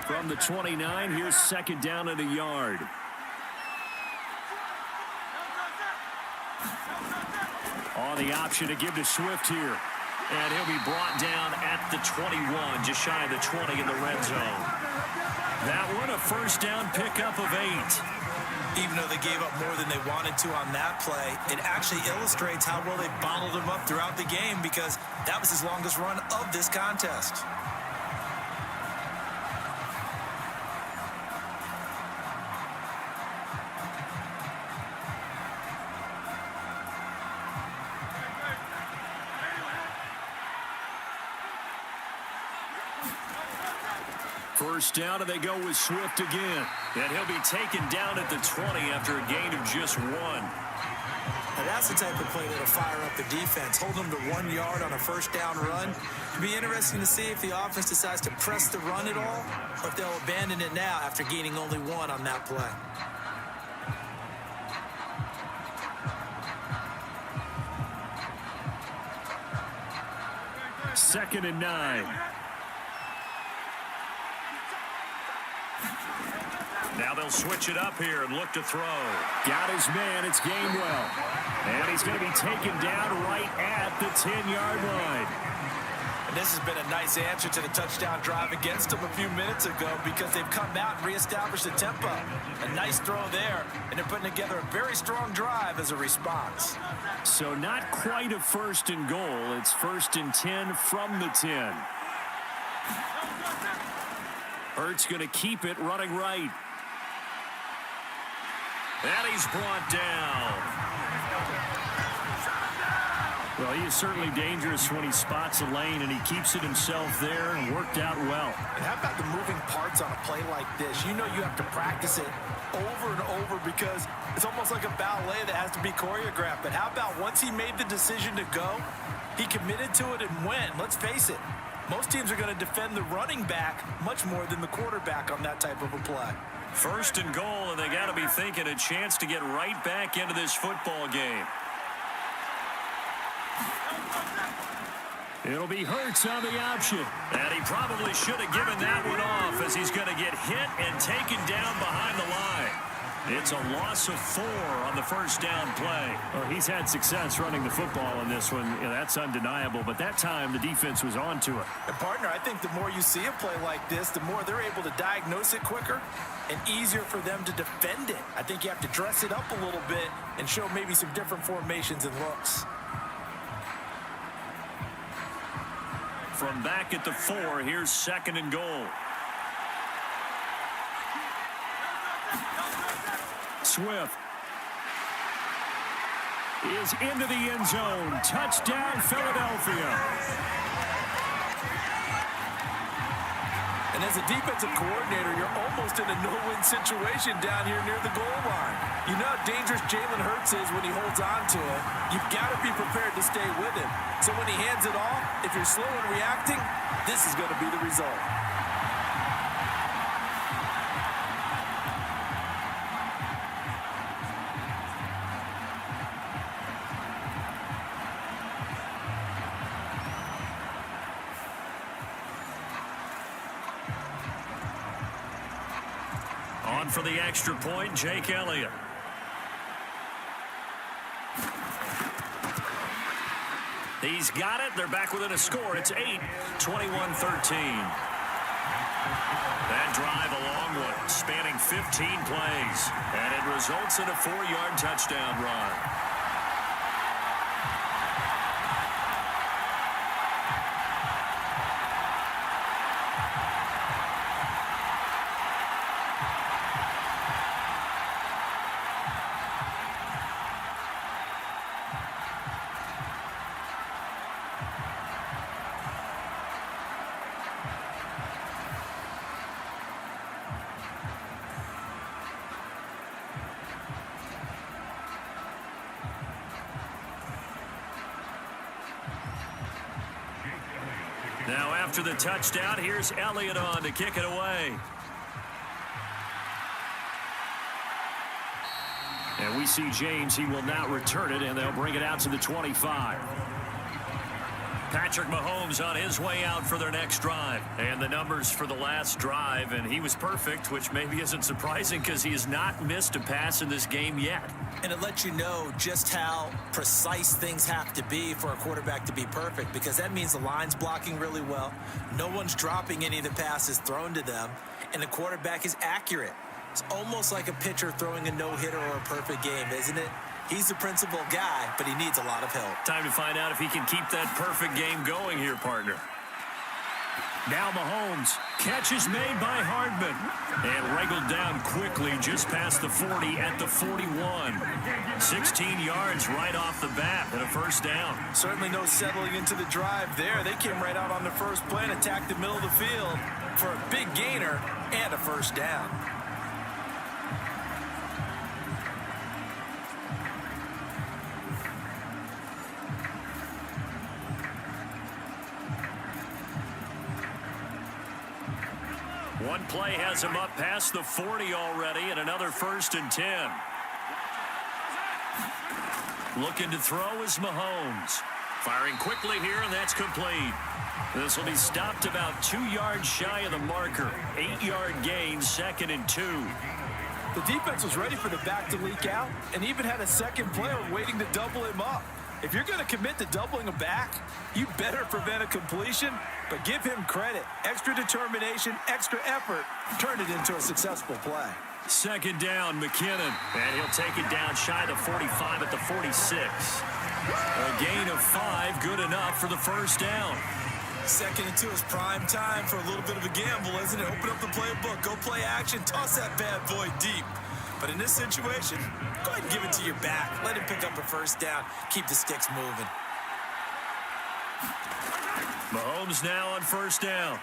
From the 29, here's 2nd down and a yard. On the option to give to Swift here. And he'll be brought down at the 21, just shy of the 20 in the red zone. That one, a first down pickup of 8. Even though they gave up more than they wanted to on that play, it actually illustrates how well they bottled him up throughout the game, because that was his longest run of this contest. First down, and they go with Swift again. And he'll be taken down at the 20 after a gain of just 1. Now that's the type of play that'll fire up the defense. Hold them to 1 yard on a first down run. It'll be interesting to see if the offense decides to press the run at all, or if they'll abandon it now after gaining only 1 on that play. Second and 9. Now they'll switch it up here and look to throw. Got his man. It's Gainwell. And he's going to be taken down right at the 10-yard line. And this has been a nice answer to the touchdown drive against them a few minutes ago, because they've come out and reestablished the tempo. A nice throw there, and they're putting together a very strong drive as a response. So not quite a 1st and goal. It's 1st and 10 from the 10. Hurts going to keep it running right. And he's brought down. Well, he is certainly dangerous when he spots a lane, and he keeps it himself there and worked out well. And how about the moving parts on a play like this? You know you have to practice it over and over, because it's almost like a ballet that has to be choreographed. But how about once he made the decision to go, he committed to it and went. Let's face it, most teams are going to defend the running back much more than the quarterback on that type of a play. 1st and goal, and they got to be thinking a chance to get right back into this football game. It'll be Hurts on the option. And he probably should have given that one off, as he's going to get hit and taken down behind the line. It's a loss of 4 on the first down play. Well, he's had success running the football in this one. That's undeniable. But that time, the defense was on to it. And, partner, I think the more you see a play like this, the more they're able to diagnose it quicker and easier for them to defend it. I think you have to dress it up a little bit and show maybe some different formations and looks. From back at the 4, here's 2nd and goal. Swift is into the end zone. Touchdown, Philadelphia. And as a defensive coordinator, you're almost in a no-win situation down here near the goal line. You know how dangerous Jalen Hurts is when he holds on to it. You've got to be prepared to stay with him. So when he hands it off, if you're slow in reacting, this is going to be the result. On for the extra point, Jake Elliott. He's got it. They're back within a score. It's 8, 21-13. That drive a long one, spanning 15 plays. And it results in a 4-yard touchdown run. Now after the touchdown, here's Elliott on to kick it away. And we see James. He will now return it, and they'll bring it out to the 25. Patrick Mahomes on his way out for their next drive. And the numbers for the last drive, and he was perfect, which maybe isn't surprising because he has not missed a pass in this game yet. And it lets you know just how precise things have to be for a quarterback to be perfect, because that means the line's blocking really well. No one's dropping any of the passes thrown to them, and the quarterback is accurate. It's almost like a pitcher throwing a no-hitter or a perfect game, isn't it? He's the principal guy, but he needs a lot of help. Time to find out if he can keep that perfect game going here, partner. Now Mahomes. Catch is made by Hardman. And wriggled down quickly just past the 40 at the 41. 16 yards right off the bat and a first down. Certainly no settling into the drive there. They came right out on the first play and attacked the middle of the field for a big gainer and a first down. One play has him up past the 40 already, and another 1st and 10. Looking to throw is Mahomes. Firing quickly here, and that's complete. This will be stopped about 2 yards shy of the marker. 8-yard gain, 2nd and 2. The defense was ready for the back to leak out and even had a second player waiting to double him up. If you're going to commit to doubling a back, you better prevent a completion, but give him credit. Extra determination, extra effort, turned it into a successful play. 2nd down, McKinnon. And he'll take it down shy of the 45 at the 46. A gain of 5, good enough for the first down. 2nd and 2 is prime time for a little bit of a gamble, isn't it? Open up the playbook, go play action, toss that bad boy deep. But in this situation, go ahead and give it to your back. Let him pick up a first down. Keep the sticks moving. Mahomes now on first down.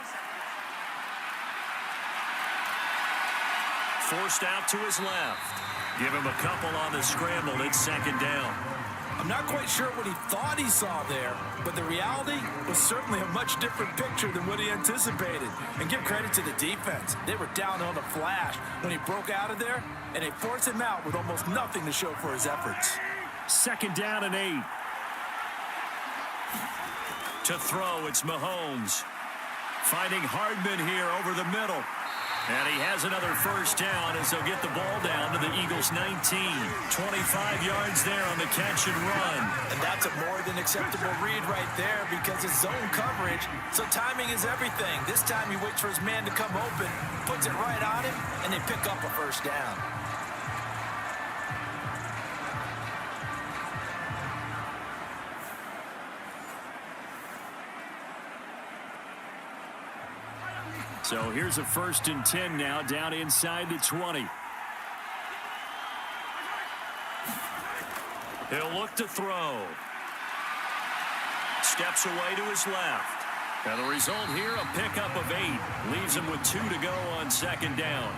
Forced out to his left. Give him a couple on the scramble. It's 2nd down. I'm not quite sure what he thought he saw there, but the reality was certainly a much different picture than what he anticipated. And give credit to the defense. They were down on the flash when he broke out of there, and they forced him out with almost nothing to show for his efforts. 2nd down and 8. To throw, it's Mahomes. Finding Hardman here over the middle. And he has another first down as they'll get the ball down to the Eagles' 19. 25 yards there on the catch and run. And that's a more than acceptable read right there because it's zone coverage, so timing is everything. This time he waits for his man to come open, puts it right on him, and they pick up a first down. So here's a 1st and 10 now, down inside the 20. He'll look to throw. Steps away to his left. And the result here, a pickup of 8. Leaves him with 2 to go on 2nd down.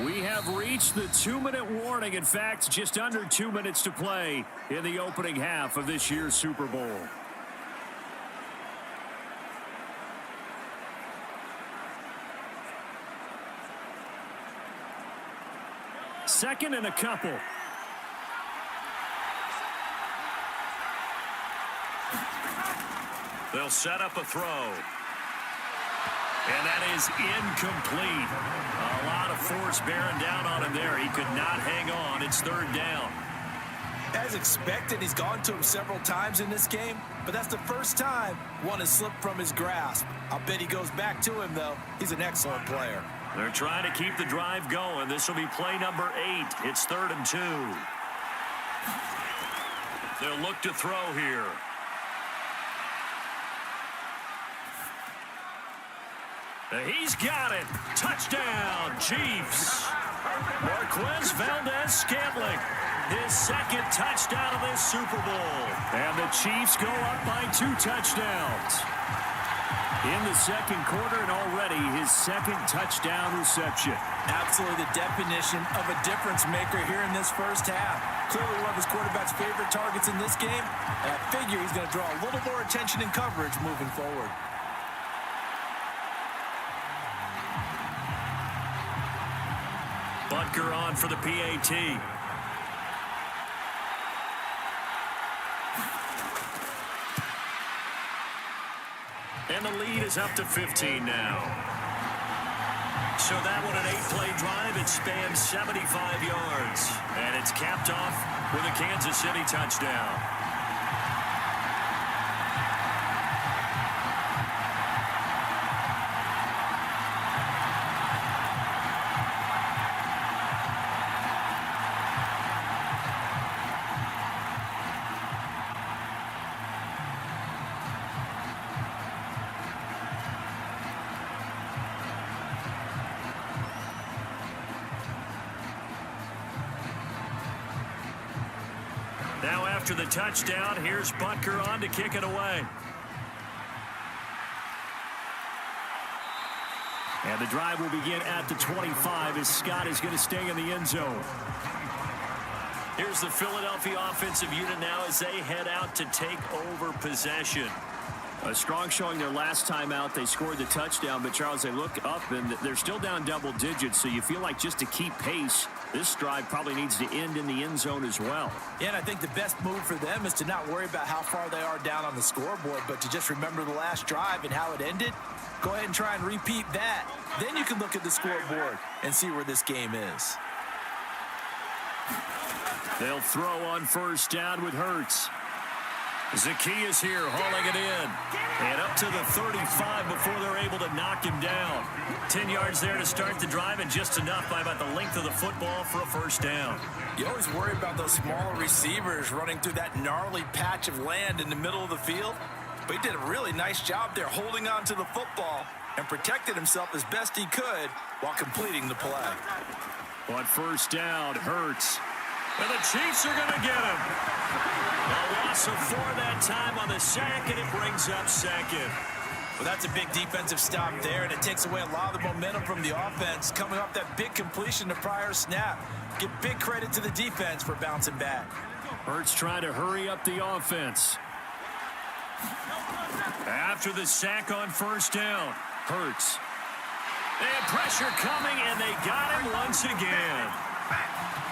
We have reached the 2-minute warning. In fact, just under 2 minutes to play in the opening half of this year's Super Bowl. Second and a couple. They'll set up a throw. And that is incomplete. A lot of force bearing down on him there. He could not hang on. It's 3rd down. As expected, he's gone to him several times in this game, but that's the first time one has slipped from his grasp. I'll bet he goes back to him, though. He's an excellent player. They're trying to keep the drive going. This will be play number 8. It's 3rd and 2. They'll look to throw here. He's got it. Touchdown, Chiefs. Marquez Valdez-Scantling, his 2nd touchdown of this Super Bowl. And the Chiefs go up by 2 touchdowns. In the 2nd quarter, and already his 2nd touchdown reception. Absolutely the definition of a difference maker here in this first half. Clearly one of his quarterback's favorite targets in this game, and I figure he's going to draw a little more attention and coverage moving forward. Butker on for the PAT. And the lead is up to 15 now. So that one, an 8-play drive. It spans 75 yards. And it's capped off with a Kansas City touchdown. Now after the touchdown, here's Butker on to kick it away. And the drive will begin at the 25 as Scott is going to stay in the end zone. Here's the Philadelphia offensive unit now as they head out to take over possession. A strong showing their last time out. They scored the touchdown, but Charles, they look up and they're still down double digits, so you feel like just to keep pace, this drive probably needs to end in the end zone as well. Yeah, and I think the best move for them is to not worry about how far they are down on the scoreboard, but to just remember the last drive and how it ended. Go ahead and try and repeat that. Then you can look at the scoreboard and see where this game is. They'll throw on 1st down with Hurts. Zacchaeus here hauling it in. And up to the 35 before they're able to knock him down. 10 yards there to start the drive, and just enough by about the length of the football for a 1st down. You always worry about those smaller receivers running through that gnarly patch of land in the middle of the field. But he did a really nice job there holding on to the football and protected himself as best he could while completing the play. On 1st down, Hurts. And the Chiefs are going to get him. A loss of 4 that time on the sack, and it brings up 2nd. Well, that's a big defensive stop there, and it takes away a lot of the momentum from the offense coming off that big completion the prior snap. Give big credit to the defense for bouncing back. Hurts trying to hurry up the offense. After the sack on 1st down, Hurts. They had pressure coming, and they got him once again.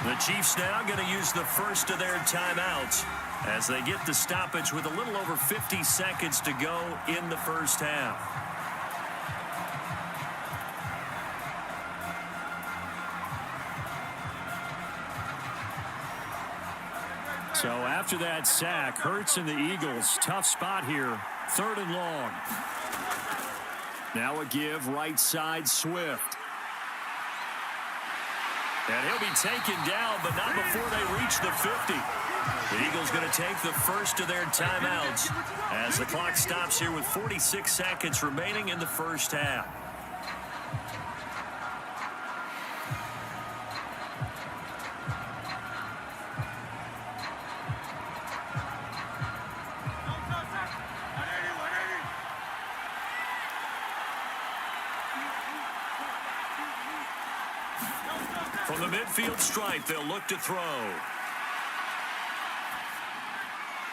The Chiefs now going to use the first of their timeouts as they get the stoppage with a little over 50 seconds to go in the first half. So after that sack, Hurts and the Eagles, tough spot here, 3rd and long. Now a give right side Swift. And he'll be taken down, but not before they reach the 50. The Eagles going to take the first of their timeouts as the clock stops here with 46 seconds remaining in the first half. From the midfield stripe, they'll look to throw.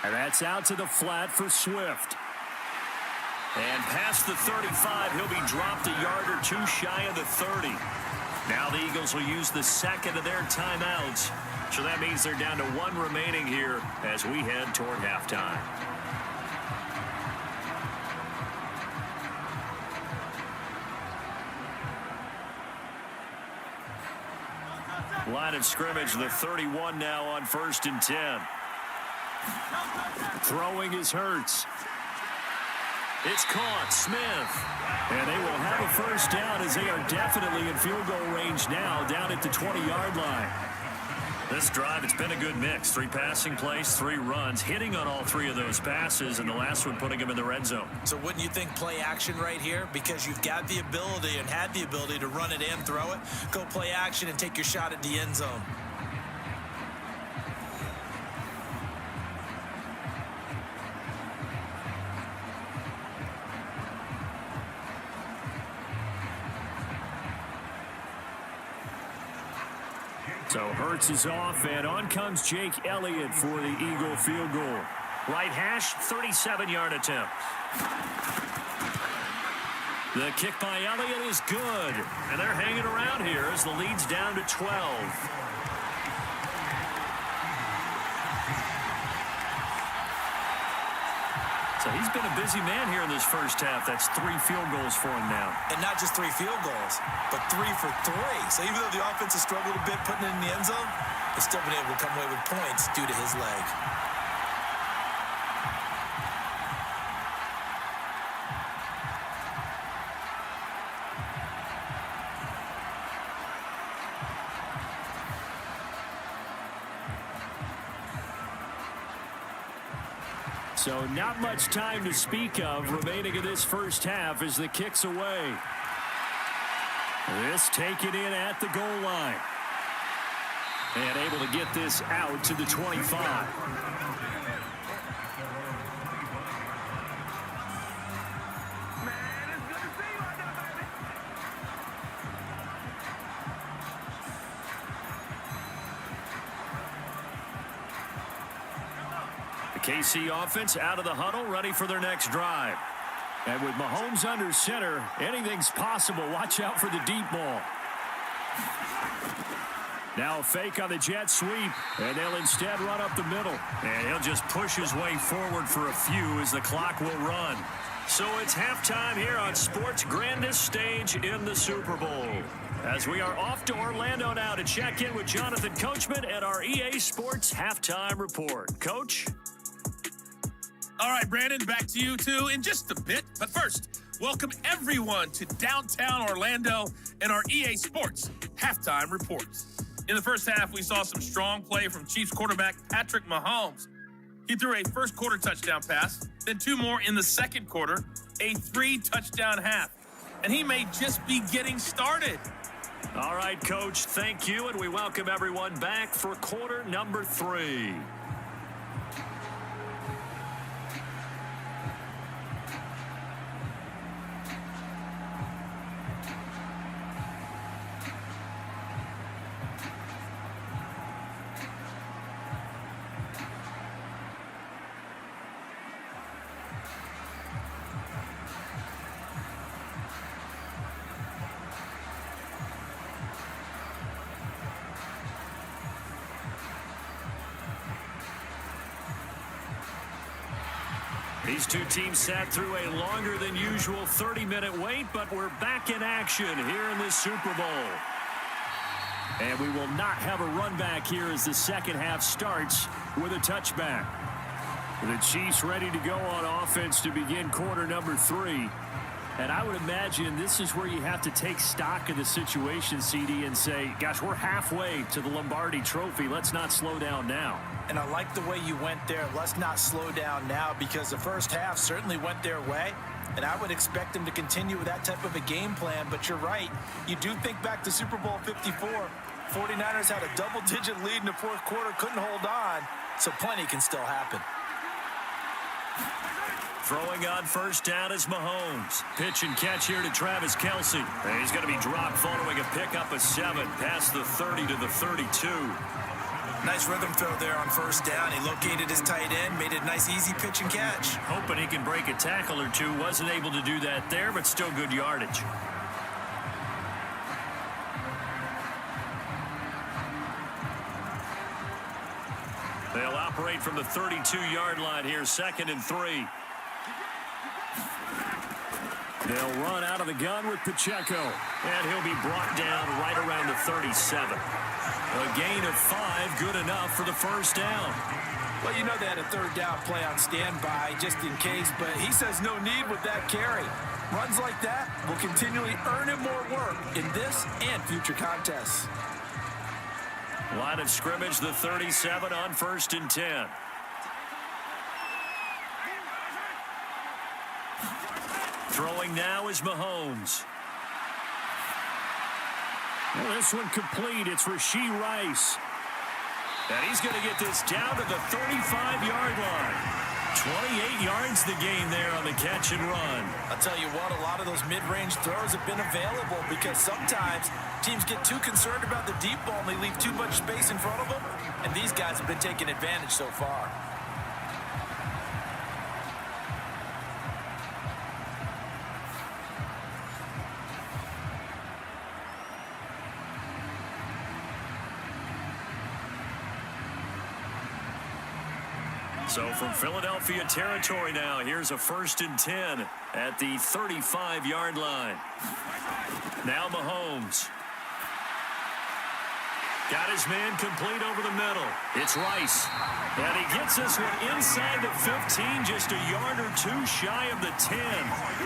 And that's out to the flat for Swift. And past the 35, he'll be dropped a yard or two shy of the 30. Now the Eagles will use the second of their timeouts. So that means they're down to 1 remaining here as we head toward halftime. Line of scrimmage, the 31 now on 1st and 10. Throwing is Hurts. It's caught, Smith. And they will have a first down as they are definitely in field goal range now, down at the 20-yard line. This drive, it's been a good mix. 3 passing plays, 3 runs, hitting on all 3 of those passes, and the last one putting them in the red zone. So wouldn't you think play action right here? Because you've got the ability and had the ability to run it in, throw it, go play action and take your shot at the end zone. So Hurts is off, and on comes Jake Elliott for the Eagle field goal. Right hash, 37-yard attempt. The kick by Elliott is good, and they're hanging around here as the lead's down to 12. So he's been a busy man here in this first half. That's 3 field goals for him now. And not just 3 field goals, but 3 for 3. So even though the offense has struggled a bit putting it in the end zone, they've still been able to come away with points due to his leg. So not much time to speak of remaining in this first half as the kick's away. This taken in at the goal line. And able to get this out to the 25. KC offense out of the huddle, ready for their next drive. And with Mahomes under center, anything's possible. Watch out for the deep ball. Now a fake on the jet sweep, and they'll instead run up the middle. And he'll just push his way forward for a few as the clock will run. So it's halftime here on sports' grandest stage in the Super Bowl. As we are off to Orlando now to check in with Jonathan Coachman at our EA Sports Halftime Report. Coach? All right, Brandon, back to you two in just a bit. But first, welcome everyone to downtown Orlando and our EA Sports Halftime Reports. In the first half, we saw some strong play from Chiefs quarterback Patrick Mahomes. He threw a first-quarter touchdown pass, then 2 more in the second quarter, a 3-touchdown half. And he may just be getting started. All right, Coach, thank you, and we welcome everyone back for quarter number 3. These two teams sat through a longer than usual 30-minute wait, but we're back in action here in this Super Bowl. And we will not have a run back here as the second half starts with a touchback. The Chiefs ready to go on offense to begin quarter number 3. And I would imagine this is where you have to take stock of the situation, CD, and say, gosh, we're halfway to the Lombardi Trophy. Let's not slow down now. And I like the way you went there. Let's not slow down now, because the first half certainly went their way. And I would expect them to continue with that type of a game plan. But you're right. You do think back to Super Bowl 54. 49ers had a double-digit lead in the fourth quarter, couldn't hold on. So plenty can still happen. Throwing on first down is Mahomes. Pitch and catch here to Travis Kelce. And he's going to be dropped following a pickup of 7 past the 30 to the 32. Nice rhythm throw there on first down. He located his tight end, made it a nice easy pitch and catch. Hoping he can break a tackle or two. Wasn't able to do that there, but still good yardage. They'll operate from the 32-yard line here, 2nd and 3. They'll run out of the gun with Pacheco, and he'll be brought down right around the 37. A gain of 5, good enough for the first down. Well, you know they had a third down play on standby just in case, but he says no need with that carry. Runs like that will continually earn him more work in this and future contests. Line of scrimmage, the 37 on 1st and 10. Throwing now is Mahomes. Well, this one complete. It's Rashee Rice. And he's going to get this down to the 35-yard line. 28 yards the gain there on the catch and run. I'll tell you what, a lot of those mid-range throws have been available because sometimes teams get too concerned about the deep ball and they leave too much space in front of them. And these guys have been taking advantage so far. So from Philadelphia territory now, here's a 1st and 10 at the 35-yard line. Now Mahomes. Got his man complete over the middle. It's Rice. And he gets this one inside the 15, just a yard or two shy of the 10.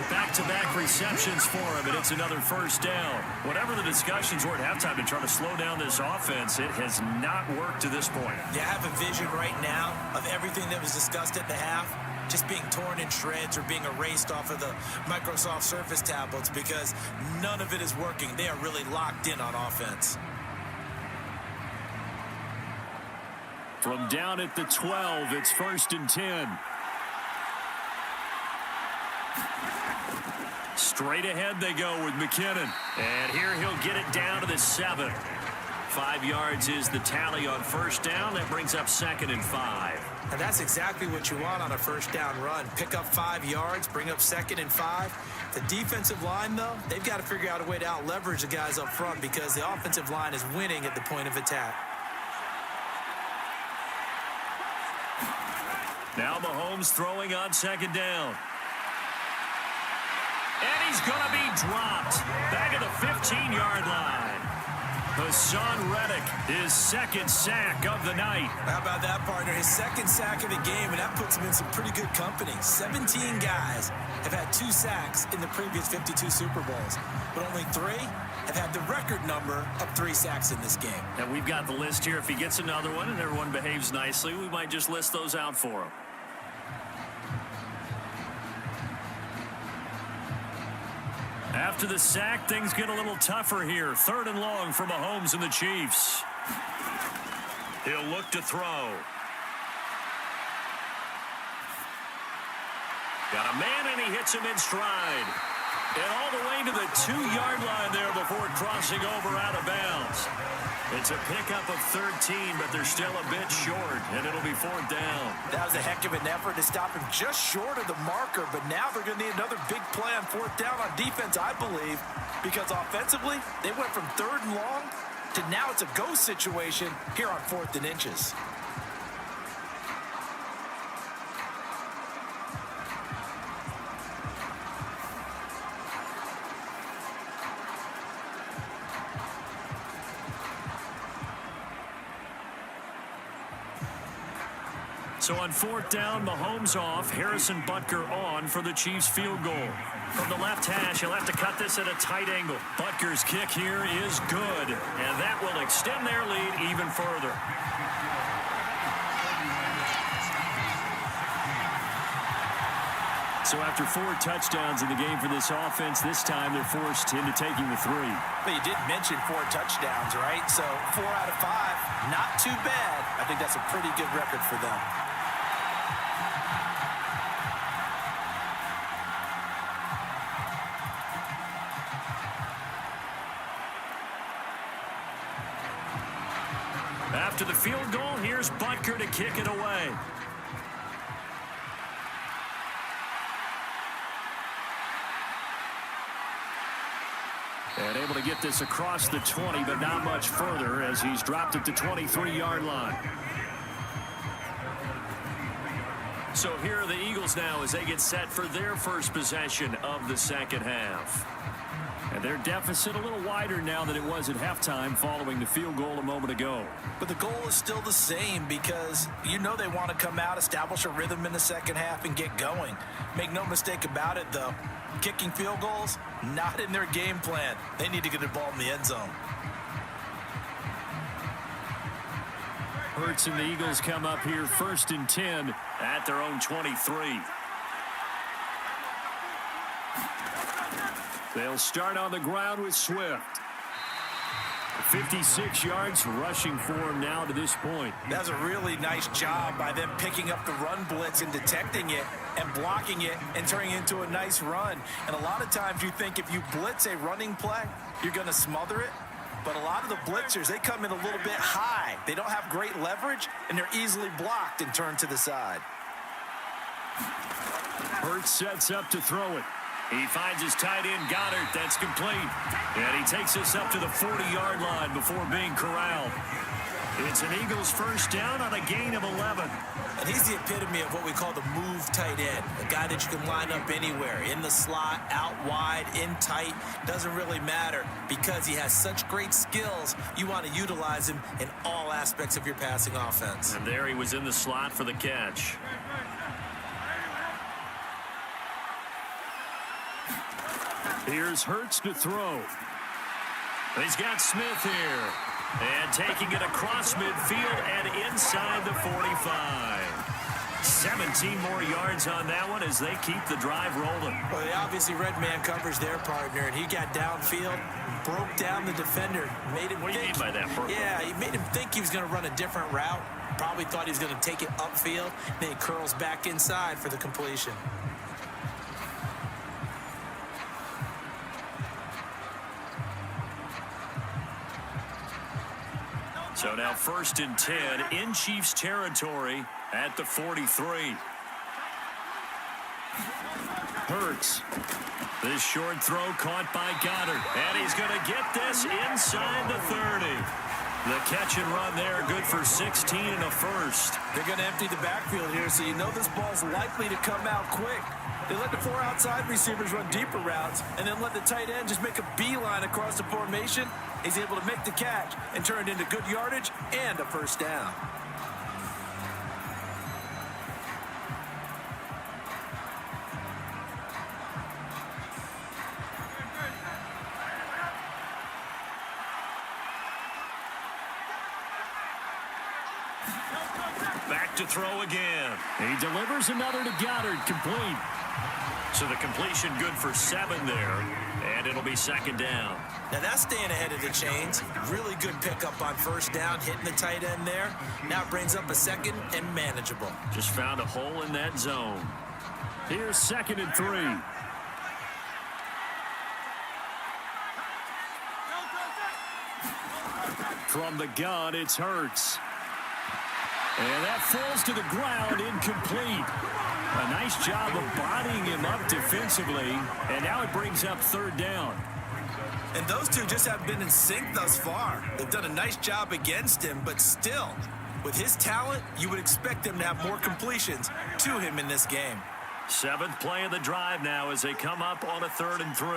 Back-to-back receptions for him, and it's another first down. Whatever the discussions were at halftime to try to slow down this offense, it has not worked to this point. Yeah, I have a vision right now of everything that was discussed at the half just being torn in shreds or being erased off of the Microsoft Surface tablets because none of it is working. They are really locked in on offense. From down at the 12, it's 1st and 10. Straight ahead they go with McKinnon. And here he'll get it down to the 7. 5 yards is the tally on first down. That brings up 2nd and 5. And that's exactly what you want on a first down run. Pick up 5 yards, bring up 2nd and 5. The defensive line, though, they've got to figure out a way to out-leverage the guys up front because the offensive line is winning at the point of attack. Now Mahomes throwing on 2nd down. And he's going to be dropped. Back at the 15-yard line. Hassan Reddick, his 2nd sack of the night. How about that, partner? His 2nd sack of the game, and that puts him in some pretty good company. 17 guys have had 2 sacks in the previous 52 Super Bowls, but only 3 have had the record number of 3 sacks in this game. And we've got the list here. If he gets another one and everyone behaves nicely, we might just list those out for him. After the sack, things get a little tougher here. 3rd and long for Mahomes and the Chiefs. He'll look to throw. Got a man, and he hits him in stride. And all the way to the 2-yard line there before crossing over out of bounds. It's a pickup of 13, but they're still a bit short, and it'll be 4th down. That was a heck of an effort to stop him just short of the marker, but now they're going to need another big play on 4th down on defense, I believe, because offensively, they went from 3rd and long to now it's a go situation here on 4th and inches. So on 4th down, Mahomes off, Harrison Butker on for the Chiefs field goal. From the left hash, he'll have to cut this at a tight angle. Butker's kick here is good, and that will extend their lead even further. So after 4 touchdowns in the game for this offense, this time they're forced into taking the 3. But you did mention 4 touchdowns, right? So 4 out of 5, not too bad. I think that's a pretty good record for them. After the field goal, here's Butker to kick it away. And able to get this across the 20, but not much further as he's dropped at the 23-yard line. So here are the Eagles now as they get set for their first possession of the second half. And their deficit a little wider now than it was at halftime following the field goal a moment ago. But the goal is still the same because you know they want to come out, establish a rhythm in the second half, and get going. Make no mistake about it, though. Kicking field goals, not in their game plan. They need to get the ball in the end zone. Hurts and the Eagles come up here 1st and 10 at their own 23. They'll start on the ground with Swift. 56 yards rushing for him now to this point. That's a really nice job by them picking up the run blitz and detecting it and blocking it and turning it into a nice run. And a lot of times you think if you blitz a running play, you're going to smother it. But a lot of the blitzers, they come in a little bit high. They don't have great leverage, and they're easily blocked and turned to the side. Hurts sets up to throw it. He finds his tight end, Goddard. That's complete. And he takes us up to the 40-yard line before being corralled. It's an Eagles first down on a gain of 11. And he's the epitome of what we call the move tight end. A guy that you can line up anywhere, in the slot, out wide, in tight. Doesn't really matter because he has such great skills. You want to utilize him in all aspects of your passing offense. And there he was in the slot for the catch. Here's Hurts to throw. He's got Smith here. And taking it across midfield and inside the 45. 17 more yards on that one as they keep the drive rolling. Well, they obviously red man covers their partner, and he got downfield, broke down the defender, made him What do you mean by that, Burke? Yeah, he made him think he was going to run a different route. Probably thought he was going to take it upfield. Then he curls back inside for the completion. So now 1st and 10 in Chiefs territory at the 43. Hurts. This short throw caught by Goddard. And he's going to get this inside the 30. The catch and run there, good for 16 and a first. They're going to empty the backfield here, so you know this ball's likely to come out quick. They let the 4 outside receivers run deeper routes and then let the tight end just make a beeline across the formation. He's able to make the catch and turn it into good yardage and a first down. Back to throw again. He delivers another to Goddard, complete. So the completion good for 7 there, and it'll be 2nd down. Now that's staying ahead of the chains. Really good pickup on first down, hitting the tight end there. Now it brings up a 2nd and manageable. Just found a hole in that zone. Here's 2nd and 3. From the gun, it's Hurts. And that falls to the ground, incomplete. A nice job of bodying him up defensively, and now it brings up 3rd down. And those two just have been in sync thus far. They've done a nice job against him, but still, with his talent, you would expect them to have more completions to him in this game. 7th play of the drive now as they come up on a 3rd and 3.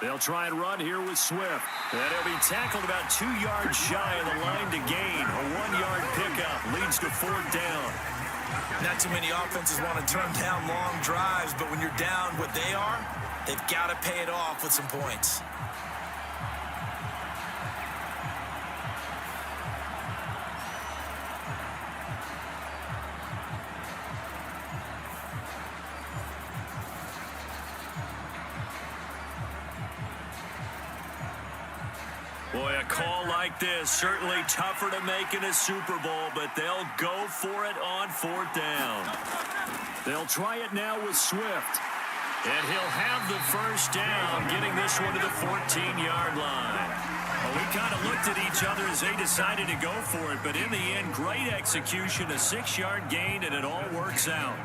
They'll try and run here with Swift. And he'll be tackled about 2 yards shy of the line to gain. A 1-yard pickup leads to 4th down. Not too many offenses want to turn down long drives, but when you're down what they are, they've got to pay it off with some points. Boy, a call like this, certainly tougher to make in a Super Bowl, but they'll go for it on 4th down. They'll try it now with Swift. And he'll have the 1st down, getting this one to the 14-yard line. Well, we kind of looked at each other as they decided to go for it, but in the end, great execution, a 6-yard gain, and it all works out.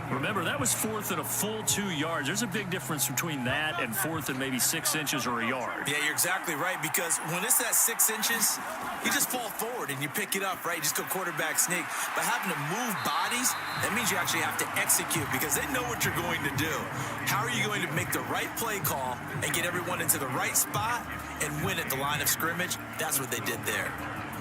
Remember, that was 4th and a full 2 yards. There's a big difference between that and 4th and maybe 6 inches or a yard. Yeah, you're exactly right, because when it's that 6 inches, you just fall forward and you pick it up, right? You just go quarterback sneak. But having to move bodies, that means you actually have to execute because they know what you're going to do. How are you going to make the right play call and get everyone into the right spot and win at the line of scrimmage? That's what they did there.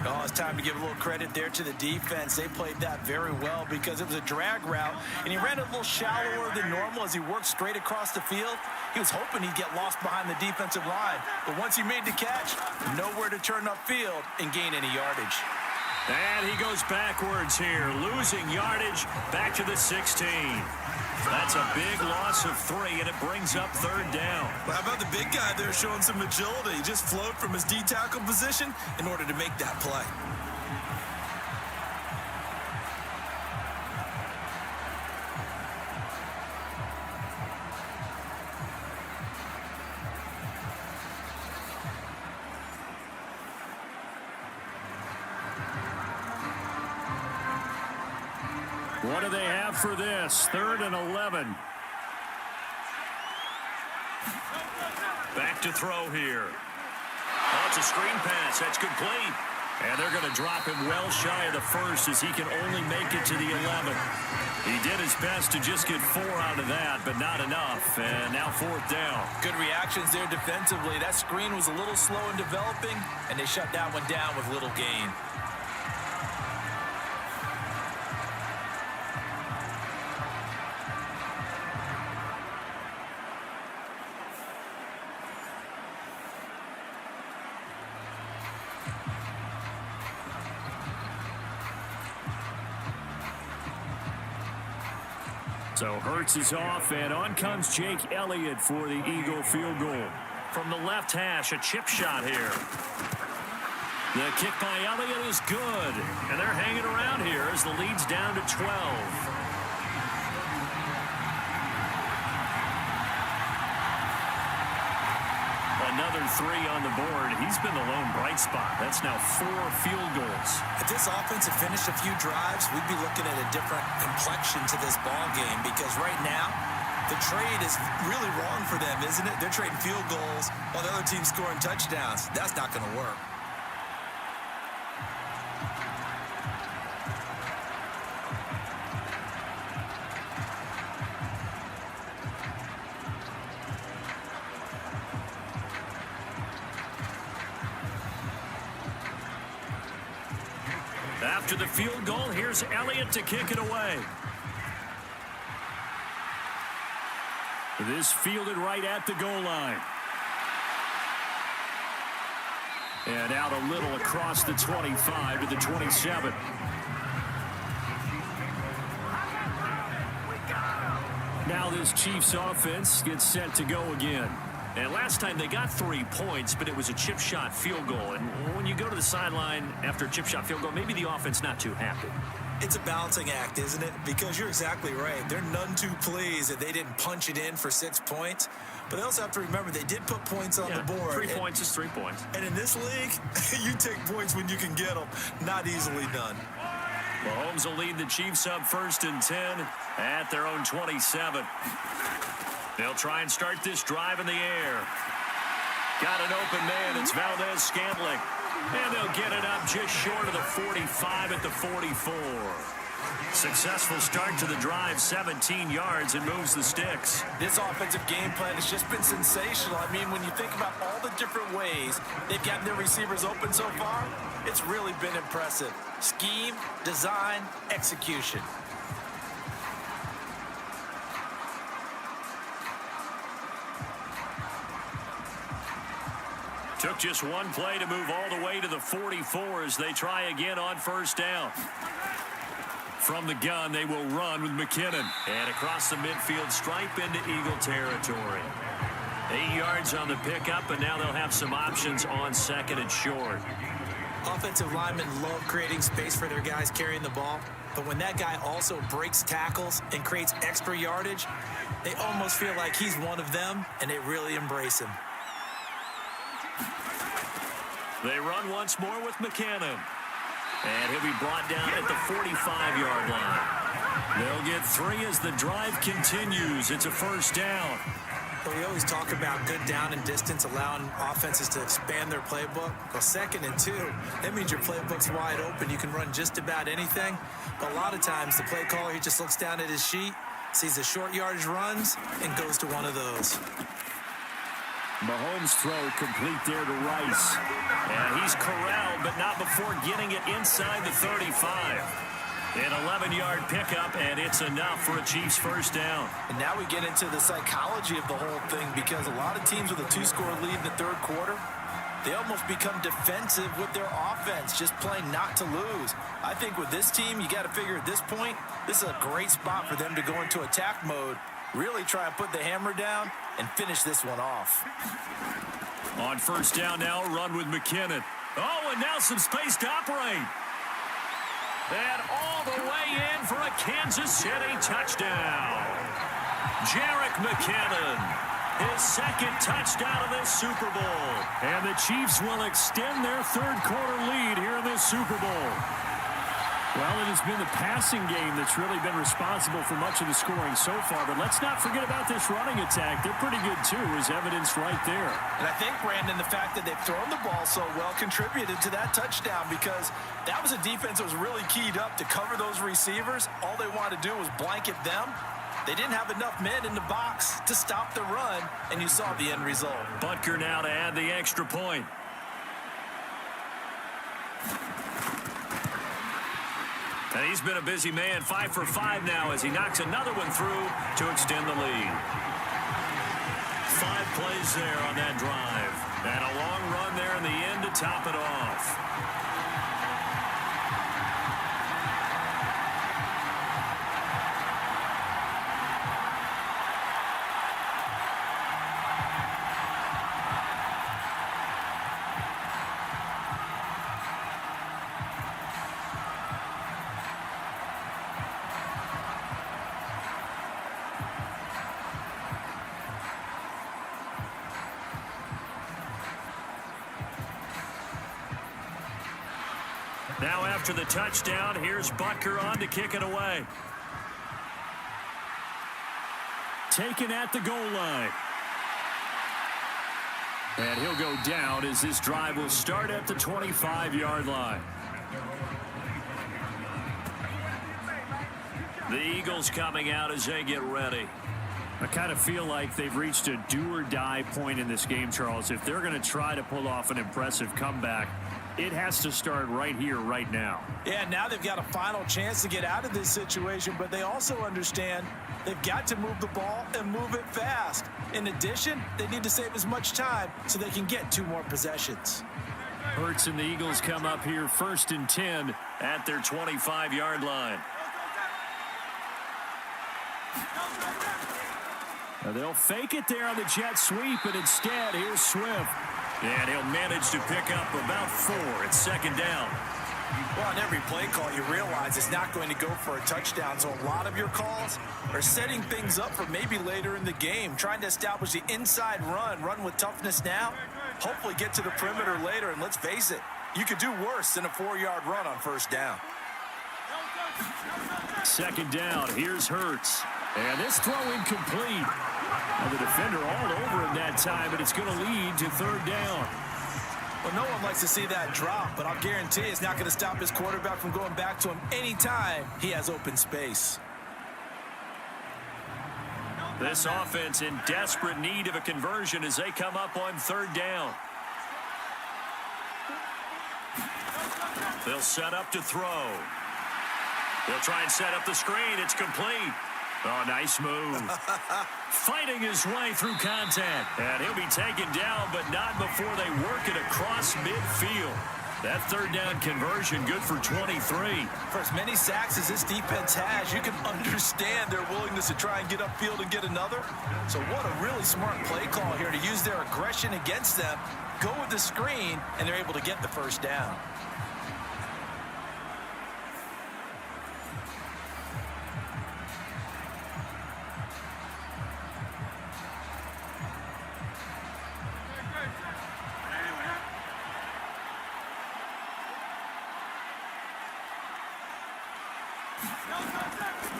Oh, it's time to give a little credit there to the defense. They played that very well because it was a drag route, and he ran a little shallower than normal as he worked straight across the field. He was hoping he'd get lost behind the defensive line, but once he made the catch, nowhere to turn upfield and gain any yardage. And he goes backwards here, losing yardage back to the 16. That's a big loss of 3, and it brings up 3rd down. Well, how about the big guy there showing some agility? He just float from his D-tackle position in order to make that play. What do they have for this? 3rd and 11. Back to throw here. Oh, it's a screen pass. That's complete. And they're going to drop him well shy of the 1st as he can only make it to the 11. He did his best to just get 4 out of that, but not enough. And now 4th down. Good reactions there defensively. That screen was a little slow in developing, and they shut that one down with little gain. So Hurts is off, and on comes Jake Elliott for the Eagle field goal. From the left hash, a chip shot here. The kick by Elliott is good, and they're hanging around here as the lead's down to 12. Another 3 on the board. He's been the lone bright spot. That's now 4 field goals. If this offense had finished a few drives, we'd be looking at a different complexion to this ball game because right now, the trade is really wrong for them, isn't it? They're trading field goals while the other team's scoring touchdowns. That's not going to work. After the field goal, here's Elliott to kick it away. This fielded right at the goal line. And out a little across the 25 to the 27. Now this Chiefs offense gets set to go again. And last time they got 3 points, but it was a chip shot field goal. And when you go to the sideline after a chip shot field goal, maybe the offense not too happy. It's a balancing act, isn't it? Because you're exactly right. They're none too pleased that they didn't punch it in for 6 points. But they also have to remember they did put points on the board. 3 points is 3 points. And in this league, you take points when you can get them. Not easily done. Mahomes will lead the Chiefs up 1st and 10 at their own 27. They'll try and start this drive in the air. Got an open man. It's Valdez-Scantling. And they'll get it up just short of the 45 at the 44. Successful start to the drive, 17 yards, and moves the sticks. This offensive game plan has just been sensational. I mean, when you think about all the different ways they've gotten their receivers open so far, it's really been impressive. Scheme, design, execution. Took just one play to move all the way to the 44 as they try again on first down. From the gun, they will run with McKinnon. And across the midfield stripe into Eagle territory. 8 yards on the pickup, and now they'll have some options on second and short. Offensive linemen love creating space for their guys carrying the ball, but when that guy also breaks tackles and creates extra yardage, they almost feel like he's one of them, and they really embrace him. They run once more with McKinnon. And he'll be brought down at the 45-yard line. They'll get 3 as the drive continues. It's a first down. But we always talk about good down and distance, allowing offenses to expand their playbook. Well, 2nd and 2, that means your playbook's wide open. You can run just about anything. But a lot of times, the play caller, he just looks down at his sheet, sees the short yardage runs, and goes to one of those. Mahomes' throw complete there to Rice. And he's corralled, but not before getting it inside the 35. An 11-yard pickup, and it's enough for a Chiefs first down. And now we get into the psychology of the whole thing, because a lot of teams with a 2-score lead in the third quarter, they almost become defensive with their offense, just playing not to lose. I think with this team, you got to figure at this point, this is a great spot for them to go into attack mode, really try and put the hammer down and finish this one off. On first down now, run with McKinnon. Oh, and now some space to operate. And all the way in for a Kansas City touchdown. Jerick McKinnon, his 2nd touchdown of this Super Bowl. And the Chiefs will extend their third quarter lead here in this Super Bowl. Well, it has been the passing game that's really been responsible for much of the scoring so far. But let's not forget about this running attack. They're pretty good, too, as evidenced right there. And I think, Brandon, the fact that they've thrown the ball so well contributed to that touchdown, because that was a defense that was really keyed up to cover those receivers. All they wanted to do was blanket them. They didn't have enough men in the box to stop the run, and you saw the end result. Butker now to add the extra point. And he's been a busy man, 5 for 5 now as he knocks another one through to extend the lead. 5 plays there on that drive. And a long run there in the end to top it off. Now after the touchdown, here's Butker on to kick it away. Taken at the goal line. And he'll go down as this drive will start at the 25-yard line. The Eagles coming out as they get ready. I kind of feel like they've reached a do-or-die point in this game, Charles. If they're going to try to pull off an impressive comeback, it has to start right here, right now. Yeah, now they've got a final chance to get out of this situation, but they also understand they've got to move the ball and move it fast. In addition, they need to save as much time so they can get 2 more possessions. Hurts and the Eagles come up here 1st and 10 at their 25-yard line. Now they'll fake it there on the jet sweep, and instead, here's Swift. And he'll manage to pick up about 4. It's 2nd down. Well, on every play call, you realize it's not going to go for a touchdown, so a lot of your calls are setting things up for maybe later in the game, trying to establish the inside run with toughness now, hopefully get to the perimeter later, and let's face it, you could do worse than a 4-yard run on first down. 2nd down, here's Hurts. And this throw incomplete. And the defender all over him that time, but it's going to lead to 3rd down. Well, no one likes to see that drop, but I'll guarantee it's not going to stop his quarterback from going back to him anytime he has open space. This offense in desperate need of a conversion as they come up on third down. They'll set up to throw. They'll try and set up the screen. It's complete. Oh, nice move. Fighting his way through contact. And he'll be taken down, but not before they work it across midfield. That third down conversion good for 23. For as many sacks as this defense has, you can understand their willingness to try and get upfield and get another. So what a really smart play call here to use their aggression against them, go with the screen, and they're able to get the first down.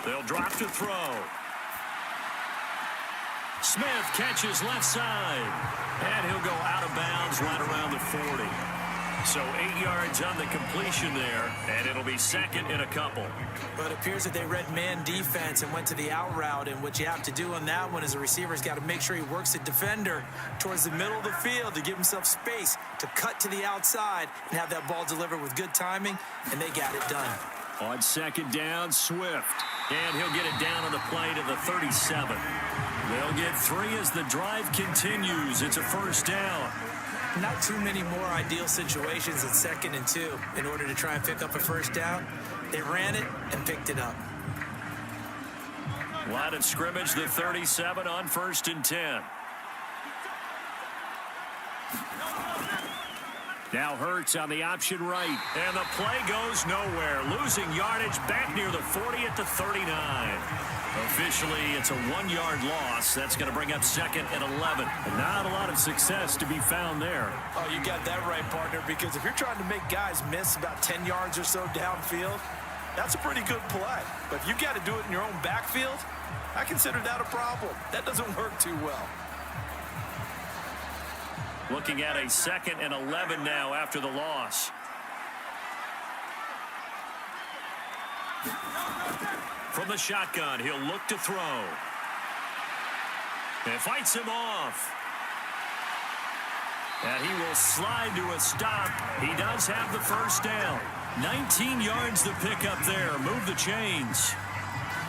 They'll drop to throw. Smith catches left side. And he'll go out of bounds right around the 40. So 8 yards on the completion there, and it'll be second and a couple. But it appears that they read man defense and went to the out route, and what you have to do on that one is the receiver's got to make sure he works the defender towards the middle of the field to give himself space to cut to the outside and have that ball delivered with good timing, and they got it done. On second down, Swift. And he'll get it down on the play to the 37. They'll get 3 as the drive continues. It's a first down. Not too many more ideal situations at 2nd and 2 in order to try and pick up a first down. They ran it and picked it up. Line of scrimmage, the 37 on 1st and 10. Now Hurts on the option right. And the play goes nowhere. Losing yardage back near the 40 at the 39. Officially, it's a 1-yard loss. That's going to bring up 2nd and 11. Not a lot of success to be found there. Oh, you got that right, partner, because if you're trying to make guys miss about 10 yards or so downfield, that's a pretty good play. But if you got to do it in your own backfield, I consider that a problem. That doesn't work too well. Looking at a 2nd and 11 now after the loss. From the shotgun, he'll look to throw. And fights him off. And he will slide to a stop. He does have the first down. 19 yards to pick up there. Move the chains.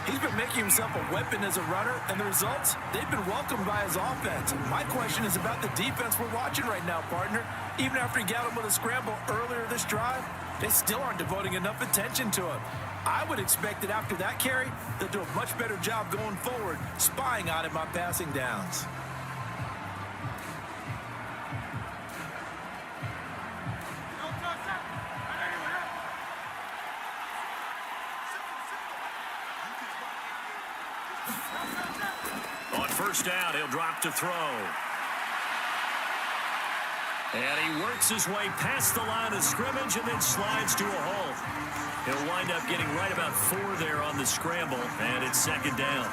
He's been making himself a weapon as a runner, and the results, they've been welcomed by his offense. My question is about the defense we're watching right now, partner. Even after he got him with a scramble earlier this drive, they still aren't devoting enough attention to him. I would expect that after that carry, they'll do a much better job going forward, spying on him on passing downs. On first down, he'll drop to throw. And he works his way past the line of scrimmage and then slides to a halt. He'll wind up getting right about 4 there on the scramble, and it's 2nd down.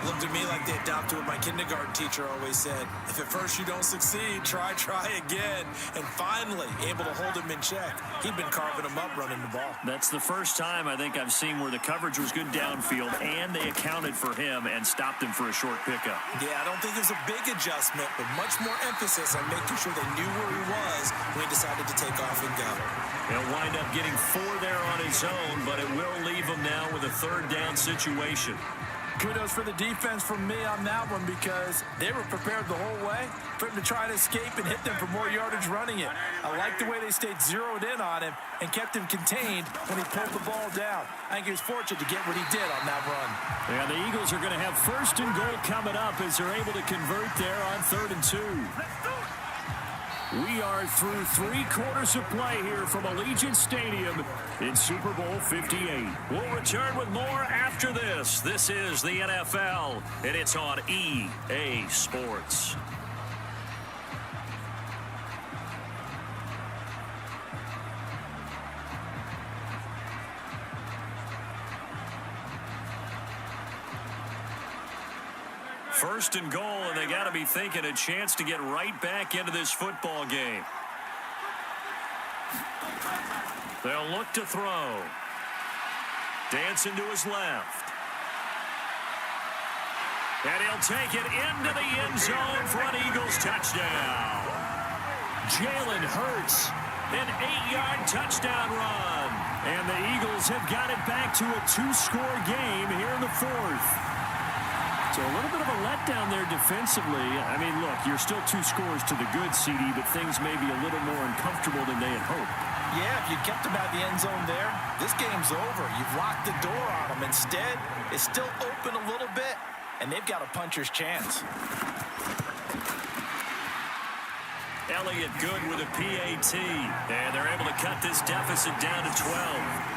Looked to me like they adopted what my kindergarten teacher always said. If at first you don't succeed, try again. And finally, able to hold him in check. He'd been carving him up running the ball. That's the first time I think I've seen where the coverage was good downfield, and they accounted for him and stopped him for a short pickup. Yeah, I don't think it was a big adjustment, but much more emphasis on making sure they knew where he was when he decided to take off and go. He'll wind up getting 4 there on his own, but it will leave him now with a 3rd down situation. Kudos for the defense from me on that one, because they were prepared the whole way for him to try to escape and hit them for more yardage running it. I like the way they stayed zeroed in on him and kept him contained when he pulled the ball down. I think he was fortunate to get what he did on that run. And the Eagles are going to have 1st and goal coming up as they're able to convert there on 3rd and 2. We are through 3 quarters of play here from Allegiant Stadium in Super Bowl 58. We'll return with more after this. This is the NFL, and it's on EA Sports. First and goal, and they got to be thinking a chance to get right back into this football game. They'll look to throw. Dancing to his left. And he'll take it into the end zone for an Eagles touchdown. Jalen Hurts, an 8-yard touchdown run. And the Eagles have got it back to a 2-score game here in the fourth. So a little bit of a letdown there defensively. I mean, look, you're still 2 scores to the good, CD, but things may be a little more uncomfortable than they had hoped. Yeah, if you kept them out of the end zone there, this game's over. You've locked the door on them. Instead, it's still open a little bit, and they've got a puncher's chance. Elliott good with a PAT, and they're able to cut this deficit down to 12.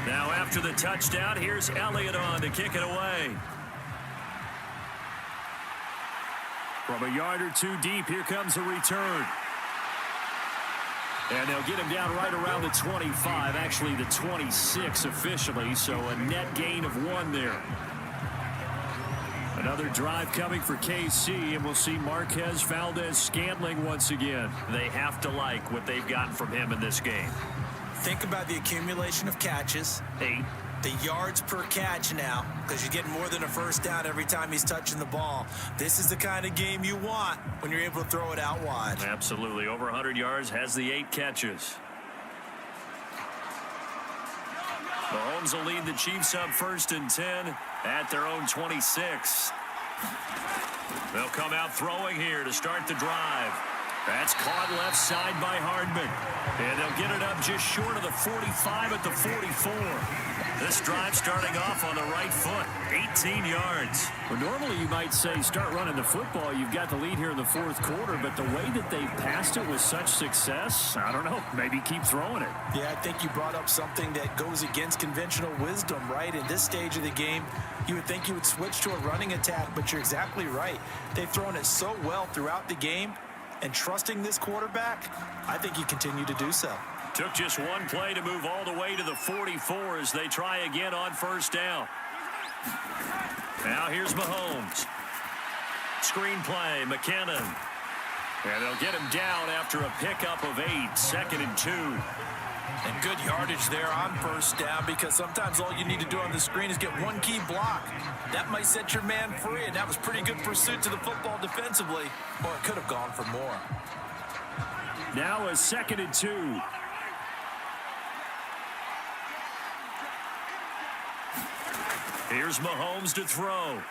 Now after the touchdown, here's Elliott on to kick it away. From a yard or 2 deep, here comes a return. And they'll get him down right around the 25, actually the 26 officially, so a net gain of 1 there. Another drive coming for KC, and we'll see Marquez Valdez-Scantling once again. They have to like what they've gotten from him in this game. Think about the accumulation of catches. 8. The yards per catch now, because you're getting more than a first down every time he's touching the ball. This is the kind of game you want when you're able to throw it out wide. Absolutely. Over 100 yards, has the 8 catches. Mahomes will lead the Chiefs up 1st and 10 at their own 26. They'll come out throwing here to start the drive. That's caught left side by Hardman. And they'll get it up just short of the 45 at the 44. This drive starting off on the right foot, 18 yards. Well, normally you might say start running the football. You've got the lead here in the 4th quarter, but the way that they passed it with such success, I don't know, maybe keep throwing it. Yeah, I think you brought up something that goes against conventional wisdom, right? In this stage of the game, you would think you would switch to a running attack, but you're exactly right. They've thrown it so well throughout the game, and trusting this quarterback, I think you continue to do so. Took just 1 play to move all the way to the 44 as they try again on 1st down. Now here's Mahomes. Screen play, McKinnon. And they'll get him down after a pickup of 8, 2nd and 2. And good yardage there on 1st down, because sometimes all you need to do on the screen is get 1 key block. That might set your man free, and that was pretty good pursuit to the football defensively. Well, it could have gone for more. Now a 2nd and 2. Here's Mahomes to throw.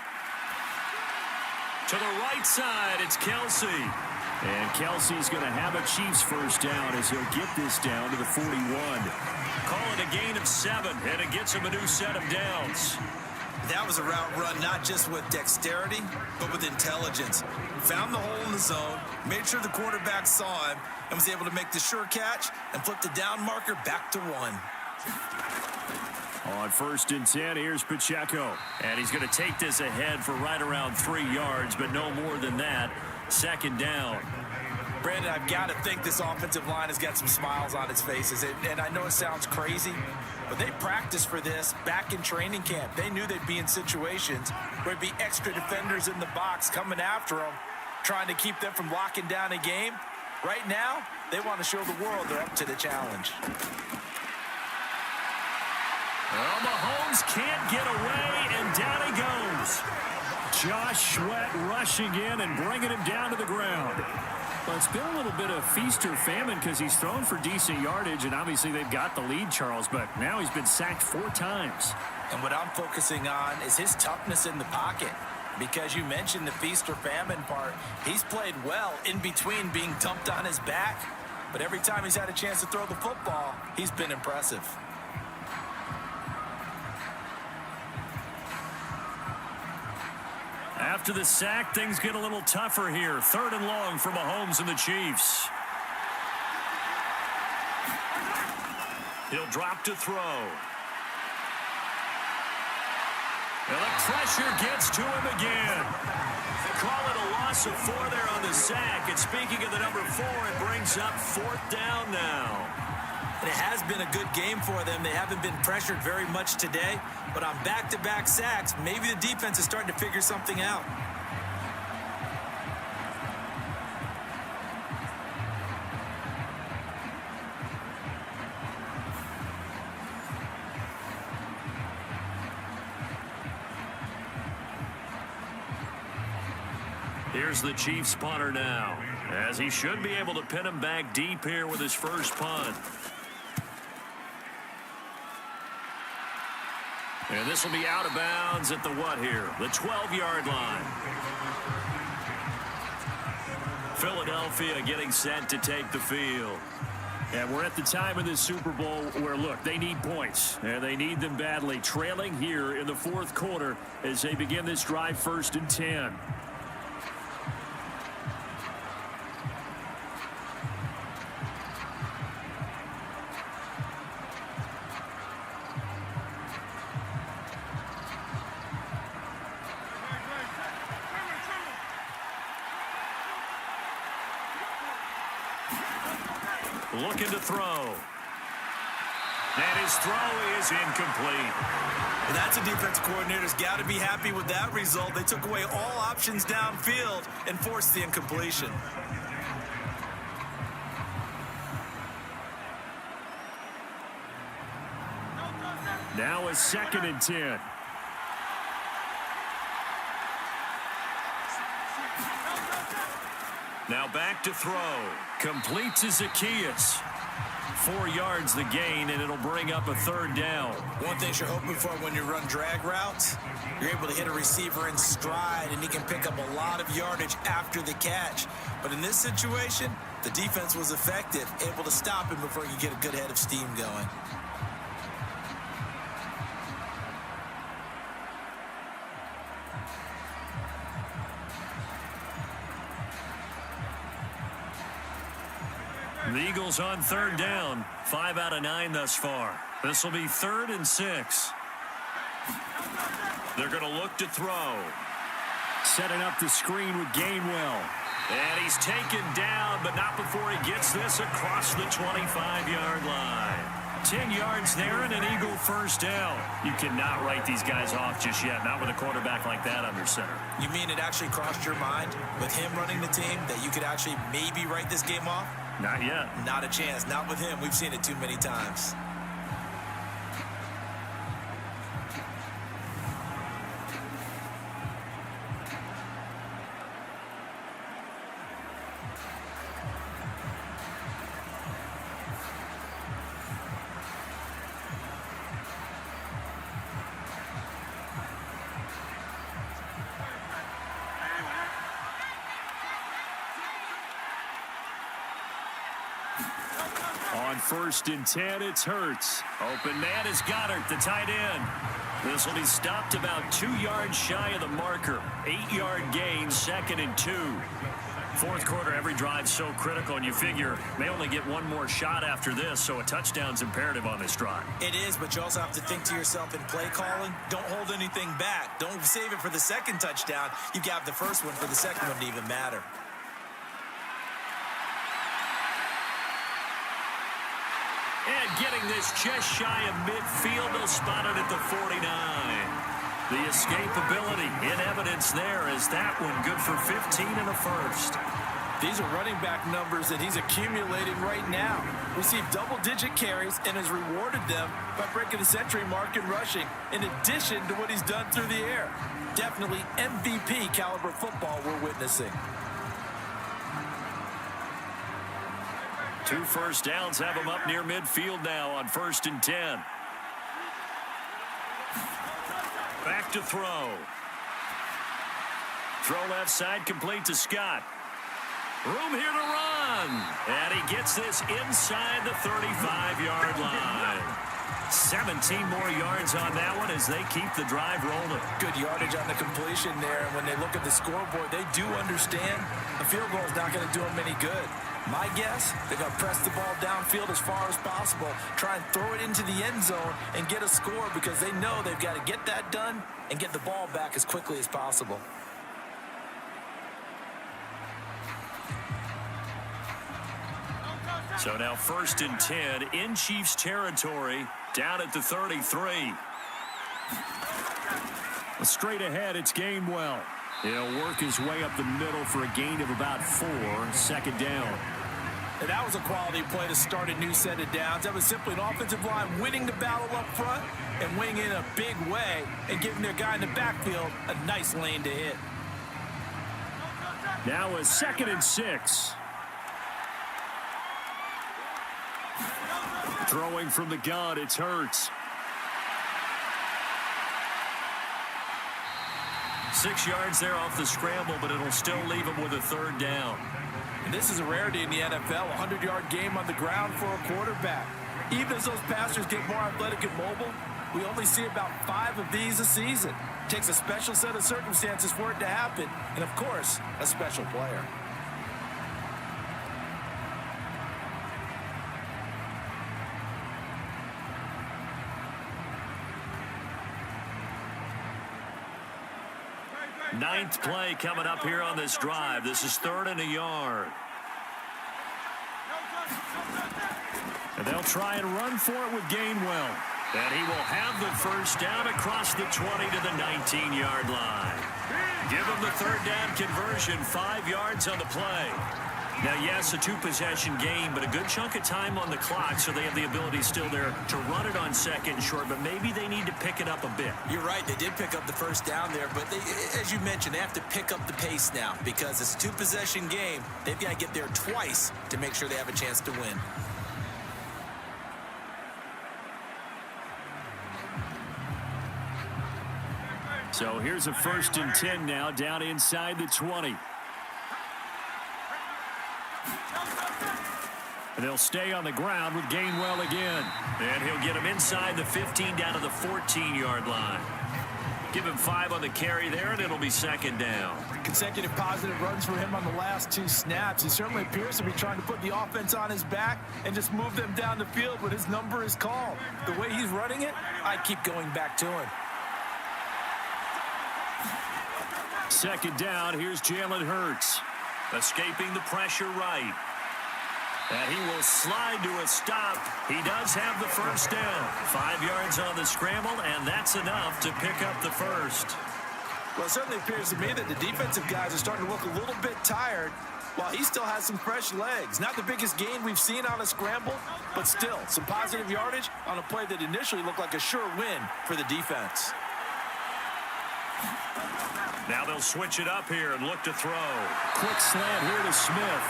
To the right side, it's Kelsey. And Kelsey's going to have a Chiefs 1st down as he'll get this down to the 41. Call it a gain of 7, and it gets him a new set of downs. That was a route run not just with dexterity, but with intelligence. Found the hole in the zone, made sure the quarterback saw him, and was able to make the sure catch and flip the down marker back to 1. On 1st and 10, here's Pacheco. And he's going to take this ahead for right around 3 yards, but no more than that. 2nd down. Brandon, I've got to think this offensive line has got some smiles on its faces. And I know it sounds crazy, but they practiced for this back in training camp. They knew they'd be in situations where there'd be extra defenders in the box coming after them, trying to keep them from locking down a game. Right now, they want to show the world they're up to the challenge. Well, Mahomes can't get away, and down he goes. Josh Sweat rushing in and bringing him down to the ground. Well, it's been a little bit of feast or famine because he's thrown for decent yardage, and obviously they've got the lead, Charles, but now he's been sacked 4 times. And what I'm focusing on is his toughness in the pocket, because you mentioned the feast or famine part. He's played well in between being dumped on his back, but every time he's had a chance to throw the football, he's been impressive. After the sack, things get a little tougher here. 3rd and long for Mahomes and the Chiefs. He'll drop to throw. And the pressure gets to him again. Call it a loss of 4 there on the sack. And speaking of the number 4, it brings up 4th down now. And it has been a good game for them. They haven't been pressured very much today. But on back-to-back sacks, maybe the defense is starting to figure something out. Here's the Chiefs punter now, as he should be able to pin him back deep here with his first punt. And this will be out of bounds at the what here? The 12-yard line. Philadelphia getting set to take the field. And we're at the time of this Super Bowl where, look, they need points. And they need them badly. Trailing here in the 4th quarter as they begin this drive 1st and 10. Looking to throw. And his throw is incomplete. And that's a defensive coordinator's got to be happy with that result. They took away all options downfield and forced the incompletion. Now a 2nd and 10. Now back to throw. Complete to Zacchaeus. 4 yards the gain, and it'll bring up a 3rd down. One thing you're hoping for when you run drag routes, you're able to hit a receiver in stride, and he can pick up a lot of yardage after the catch. But in this situation, the defense was effective, able to stop him before he could get a good head of steam going. The Eagles on 3rd down. 5 out of 9 thus far. This will be 3rd and 6. They're going to look to throw. Setting up the screen with Gainwell. And he's taken down, but not before he gets this across the 25-yard line. 10 yards there and an Eagle 1st down. You cannot write these guys off just yet, not with a quarterback like that under center. You mean it actually crossed your mind with him running the team that you could actually maybe write this game off? Not yet. Not a chance. Not with him. We've seen it too many times. On 1st and 10, it's Hurts. Open man is Goddard, the tight end. This will be stopped about 2 yards shy of the marker. 8-yard gain, 2nd and 2. 4th quarter, every drive so critical, and you figure may only get one more shot after this, so a touchdown's imperative on this drive. It is, but you also have to think to yourself in play calling, don't hold anything back. Don't save it for the 2nd touchdown. You have the 1st one for the 2nd one to even matter. And getting this just shy of midfield, they'll spot it at the 49. The escapability in evidence there as that one good for 15 and a 1st. These are running back numbers that he's accumulating right now. Received double-digit carries and has rewarded them by breaking the century mark in rushing, in addition to what he's done through the air. Definitely MVP caliber football we're witnessing. 2 first downs have him up near midfield now on 1st and 10. Back to throw. Throw left side complete to Scott. Room here to run. And he gets this inside the 35-yard line. 17 more yards on that one as they keep the drive rolling. Good yardage on the completion there. And when they look at the scoreboard, they do understand the field goal is not going to do them any good. My guess, they're going to press the ball downfield as far as possible, try and throw it into the end zone and get a score because they know they've got to get that done and get the ball back as quickly as possible. So now 1st and 10 in Chiefs territory, down at the 33. Straight ahead, it's Gainwell. He'll work his way up the middle for a gain of about 4, 2nd down. And that was a quality play to start a new set of downs. That was simply an offensive line winning the battle up front and winning in a big way and giving their guy in the backfield a nice lane to hit. Now a 2nd and 6. Throwing from the gun, it's Hurts. 6 yards there off the scramble, but it'll still leave him with a 3rd down. And this is a rarity in the NFL, a 100-yard game on the ground for a quarterback. Even as those passers get more athletic and mobile, we only see about 5 of these a season. It takes a special set of circumstances for it to happen, and of course, a special player. Ninth play coming up here on this drive. This is 3rd and a yard. And they'll try and run for it with Gainwell. And he will have the 1st down across the 20 to the 19-yard line. Give him the 3rd down conversion, 5 yards on the play. Now, yes, a 2-possession game, but a good chunk of time on the clock, so they have the ability still there to run it on 2nd and short, but maybe they need to pick it up a bit. You're right. They did pick up the 1st down there, but they, as you mentioned, they have to pick up the pace now because it's a 2-possession game. They've got to get there twice to make sure they have a chance to win. So here's a 1st and 10 now down inside the 20. And they'll stay on the ground with Gainwell again. And he'll get him inside the 15 down to the 14-yard line. Give him 5 on the carry there, and it'll be 2nd down. Consecutive positive runs for him on the last 2 snaps. He certainly appears to be trying to put the offense on his back and just move them down the field when his number is called. The way he's running it, I'd keep going back to him. 2nd down, here's Jalen Hurts. Escaping the pressure right. And he will slide to a stop. He does have the 1st down. 5 yards on the scramble, and that's enough to pick up the 1st. Well, it certainly appears to me that the defensive guys are starting to look a little bit tired while he still has some fresh legs. Not the biggest gain we've seen on a scramble, but still some positive yardage on a play that initially looked like a sure win for the defense. Now they'll switch it up here and look to throw. Quick slant here to Smith.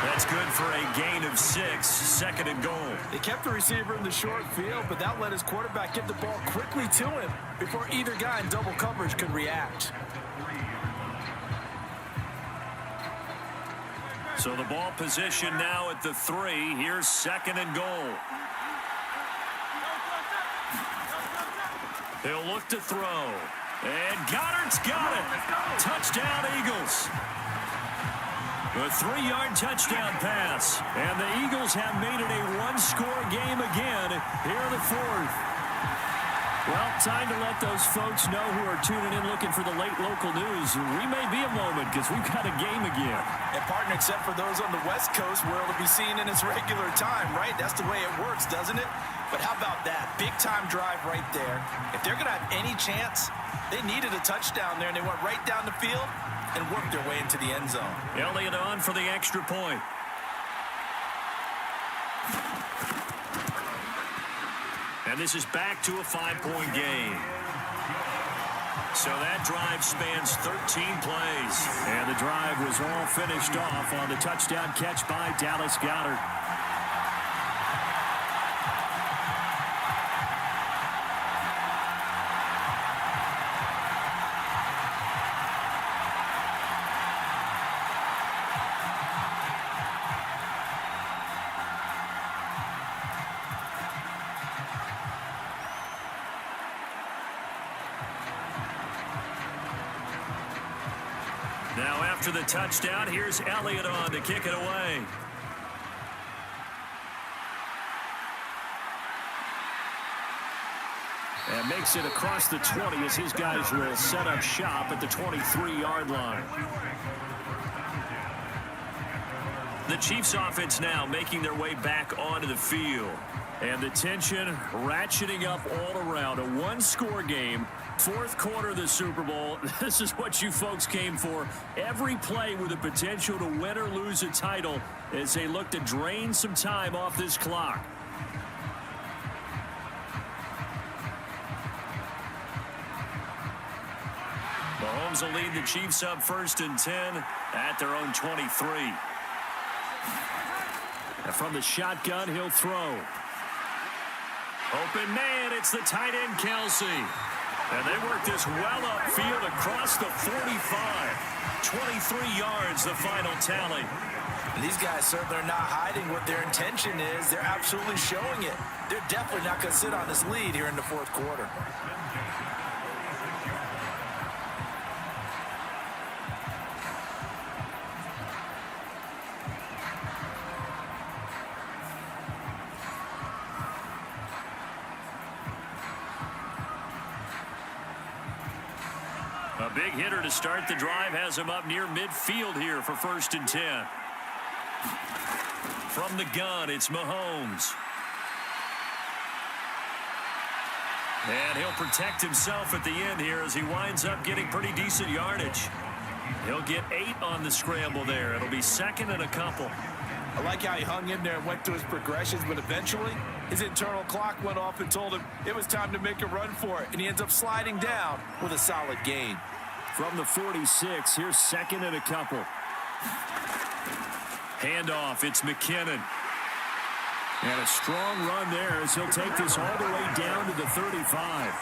That's good for a gain of 6, 2nd and goal. They kept the receiver in the short field, but that let his quarterback get the ball quickly to him before either guy in double coverage could react. So the ball position now at the 3. Here's 2nd and goal. He'll look to throw. And Goddard's got it. Touchdown, Eagles. A 3-yard touchdown pass. And the Eagles have made it a 1-score game again here in the 4th. Well, time to let those folks know who are tuning in looking for the late local news. We may be a moment because we've got a game again. And partner, except for those on the West Coast where it'll be seen in its regular time, right? That's the way it works, doesn't it? But how about that? Big-time drive right there. If they're going to have any chance, they needed a touchdown there, and they went right down the field and worked their way into the end zone. Elliott on for the extra point. And this is back to a 5-point game. So that drive spans 13 plays. And the drive was all finished off on the touchdown catch by Dallas Goedert. Now after the touchdown, here's Elliott on to kick it away. And makes it across the 20 as his guys will set up shop at the 23-yard line. The Chiefs offense now making their way back onto the field. And the tension ratcheting up all around. A one-score game, fourth quarter of the Super Bowl. This is what you folks came for. Every play with the potential to win or lose a title as they look to drain some time off this clock. Mahomes will lead the Chiefs up 1st and 10 at their own 23. And from the shotgun, he'll throw. Open man, it's the tight end, Kelsey. And they work this well upfield across the 45. 23 yards, the final tally. And these guys certainly are not hiding what their intention is. They're absolutely showing it. They're definitely not going to sit on this lead here in the fourth quarter. A big hitter to start the drive has him up near midfield here for 1st and 10. From the gun, it's Mahomes. And he'll protect himself at the end here as he winds up getting pretty decent yardage. He'll get 8 on the scramble there. It'll be 2nd and a couple. I like how he hung in there and went through his progressions, but eventually his internal clock went off and told him it was time to make a run for it, and he ends up sliding down with a solid gain. From the 46, here's 2nd and a couple. Handoff, it's McKinnon. And a strong run there as he'll take this all the way down to the 35.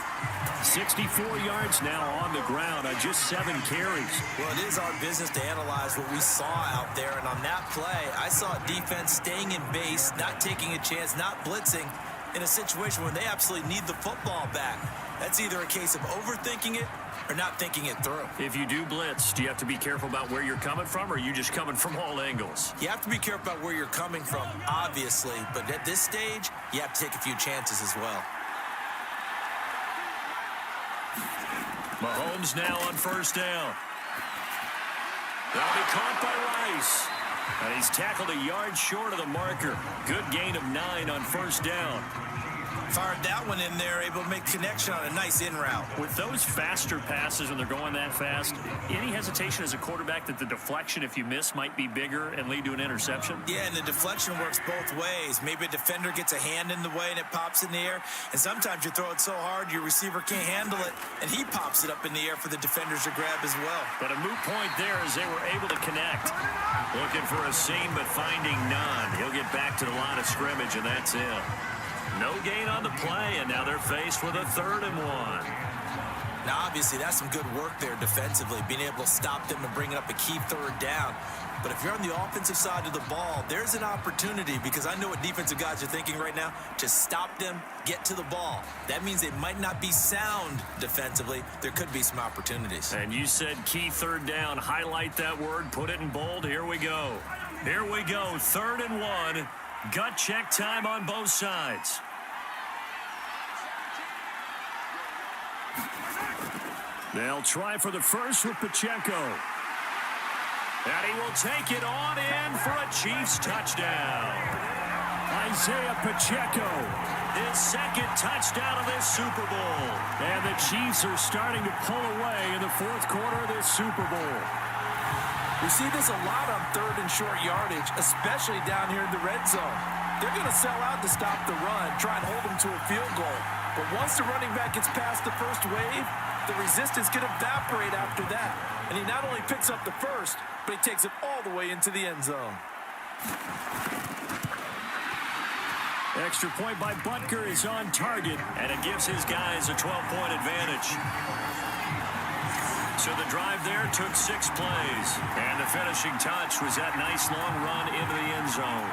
64 yards now on the ground on just 7 carries. Well, it is our business to analyze what we saw out there, and on that play, I saw defense staying in base, not taking a chance, not blitzing in a situation where they absolutely need the football back. That's either a case of overthinking it or not thinking it through. If you do blitz, do you have to be careful about where you're coming from, or are you just coming from all angles? You have to be careful about where you're coming from, obviously, but at this stage, you have to take a few chances as well. Mahomes now on 1st down. That'll be caught by Rice. And he's tackled a yard short of the marker. Good gain of 9 on 1st down. Fired that one in there, able to make connection on a nice in route. With those faster passes when they're going that fast, any hesitation as a quarterback that the deflection, if you miss, might be bigger and lead to an interception? Yeah, and the deflection works both ways. Maybe a defender gets a hand in the way and it pops in the air, and sometimes you throw it so hard your receiver can't handle it, and he pops it up in the air for the defenders to grab as well. But a moot point there as they were able to connect. Looking for a seam, but finding none. He'll get back to the line of scrimmage, and that's it. No gain on the play, and now they're faced with a 3rd and 1. Now, obviously, that's some good work there defensively, being able to stop them and bring up a key 3rd down. But if you're on the offensive side of the ball, there's an opportunity, because I know what defensive guys are thinking right now, to stop them, get to the ball. That means they might not be sound defensively. There could be some opportunities. And you said key 3rd down. Highlight that word, put it in bold. Here we go. Here we go, 3rd and 1. Gut check time on both sides. They'll try for the first with Pacheco. And he will take it on in for a Chiefs touchdown. Isaiah Pacheco, his 2nd touchdown of this Super Bowl. And the Chiefs are starting to pull away in the 4th quarter of this Super Bowl. We see this a lot on 3rd and short yardage, especially down here in the red zone. They're going to sell out to stop the run, try and hold them to a field goal. But once the running back gets past the first wave, the resistance can evaporate after that. And he not only picks up the first, but he takes it all the way into the end zone. Extra point by Butker is on target, and it gives his guys a 12-point advantage. So the drive there took 6 plays, and the finishing touch was that nice long run into the end zone.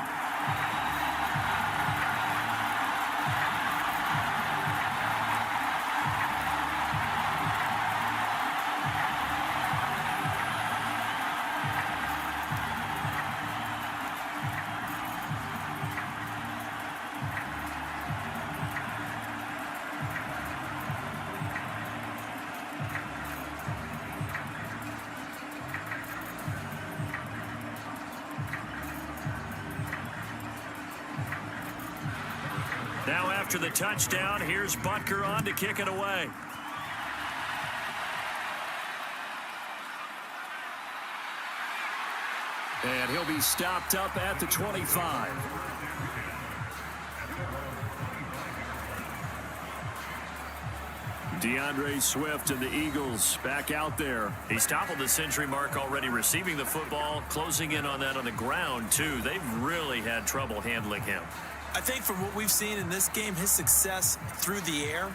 Now after the touchdown, here's Butker on to kick it away. And he'll be stopped up at the 25. DeAndre Swift and the Eagles back out there. He's toppled the century mark already receiving the football, closing in on that on the ground, too. They've really had trouble handling him. I think from what we've seen in this game, his success through the air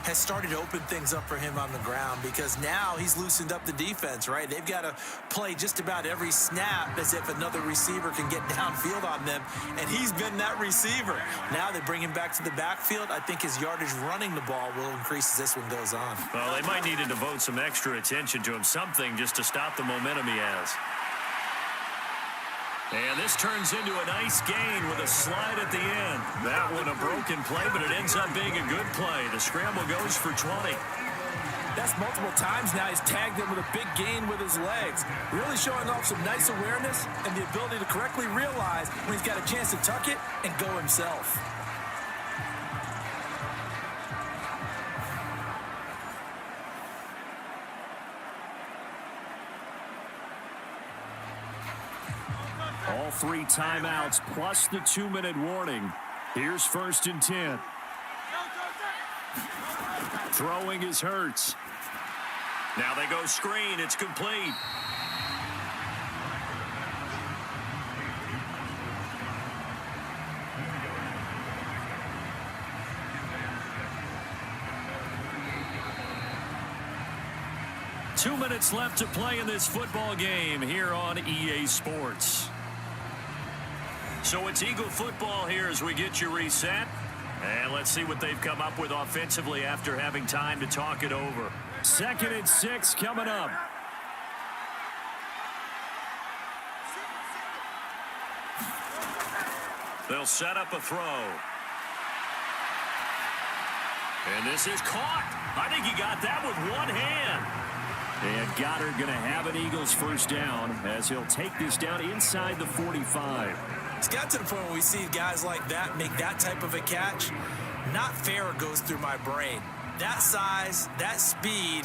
has started to open things up for him on the ground, because now he's loosened up the defense, right? They've got to play just about every snap as if another receiver can get downfield on them, and he's been that receiver. Now they bring him back to the backfield. I think his yardage running the ball will increase as this one goes on. Well, they might need to devote some extra attention to him, something just to stop the momentum he has. And this turns into a nice gain with a slide at the end. That one a broken play, but it ends up being a good play. The scramble goes for 20. That's multiple times now he's tagged him with a big gain with his legs. Really showing off some nice awareness and the ability to correctly realize when he's got a chance to tuck it and go himself. All 3 timeouts plus the 2-minute warning. Here's 1st and 10. Throwing is Hurts. Now they go screen. It's complete. Two minutes left to play in this football game here on EA Sports. So it's Eagle football here as we get you reset. And let's see what they've come up with offensively after having time to talk it over. 2nd and 6 coming up. They'll set up a throw. And this is caught. I think he got that with one hand. And Goddard going to have an Eagles first down as he'll take this down inside the 45. It's got to the point where we see guys like that make that type of a catch. Not fair goes through my brain. That size, that speed,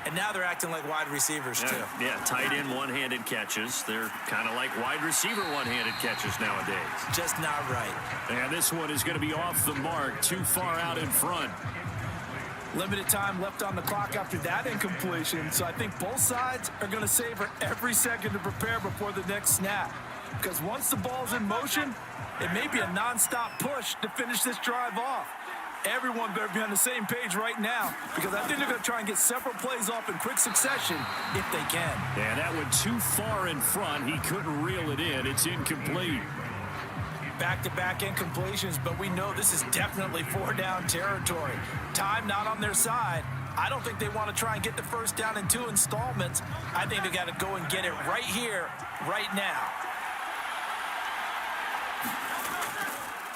and now they're acting like wide receivers too. Yeah, tight end one-handed catches. They're kind of like wide receiver one-handed catches nowadays. Just not right. And this one is going to be off the mark, too far out in front. Limited time left on the clock after that incompletion, so I think both sides are going to savor every second to prepare before the next snap. Because once the ball's in motion, it may be a nonstop push to finish this drive off. Everyone better be on the same page right now, because I think they're going to try and get several plays off in quick succession if they can. Yeah, that one too far in front. He couldn't reel it in. It's incomplete. Back-to-back incompletions, but we know this is definitely 4-down territory. Time not on their side. I don't think they want to try and get the first down in 2 installments. I think they got to go and get it right here, right now.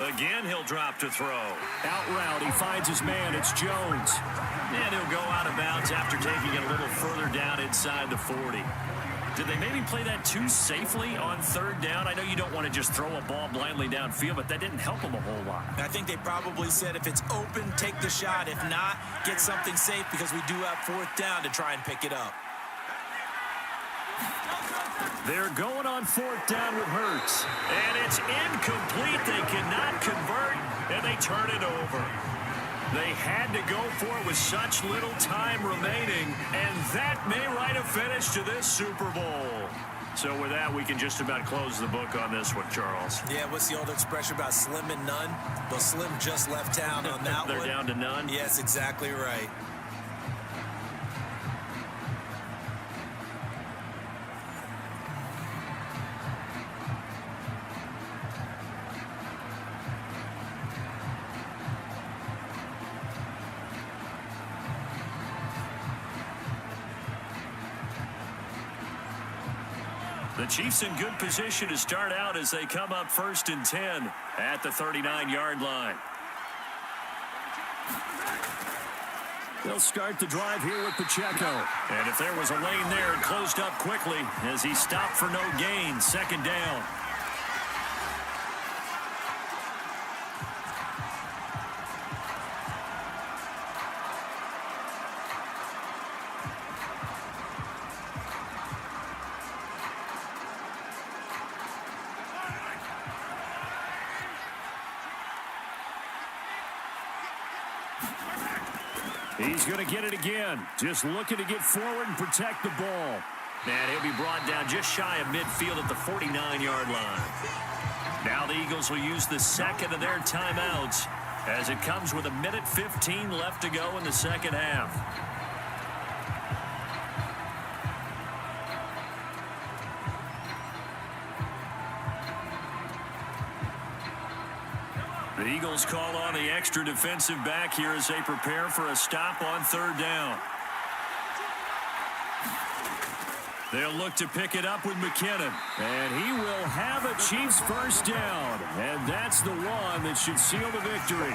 Again, he'll drop to throw. Out route, he finds his man. It's Jones. And he'll go out of bounds after taking it a little further down inside the 40. Did they maybe play that too safely on 3rd down? I know you don't want to just throw a ball blindly downfield, but that didn't help them a whole lot. I think they probably said if it's open, take the shot. If not, get something safe, because we do have 4th down to try and pick it up. They're going on 4th down with Hurts. And it's incomplete. They cannot convert, and they turn it over. They had to go for it with such little time remaining, and that may write a finish to this Super Bowl. So with that, we can just about close the book on this one, Charles. Yeah, what's the old expression about slim and none? Well, Slim just left town on that They're one. down to none? Yes, exactly right. The Chiefs in good position to start out as they come up 1st and 10 at the 39-yard line. They'll start the drive here with Pacheco. And if there was a lane there, it closed up quickly as he stopped for no gain. 2nd down. He's going to get it again. Just looking to get forward and protect the ball. And he'll be brought down just shy of midfield at the 49-yard line. Now the Eagles will use the second of their timeouts as it comes with 1:15 left to go in the second half. The Eagles call on the extra defensive back here as they prepare for a stop on third down. They'll look to pick it up with McKinnon. And he will have a Chiefs first down. And that's the one that should seal the victory.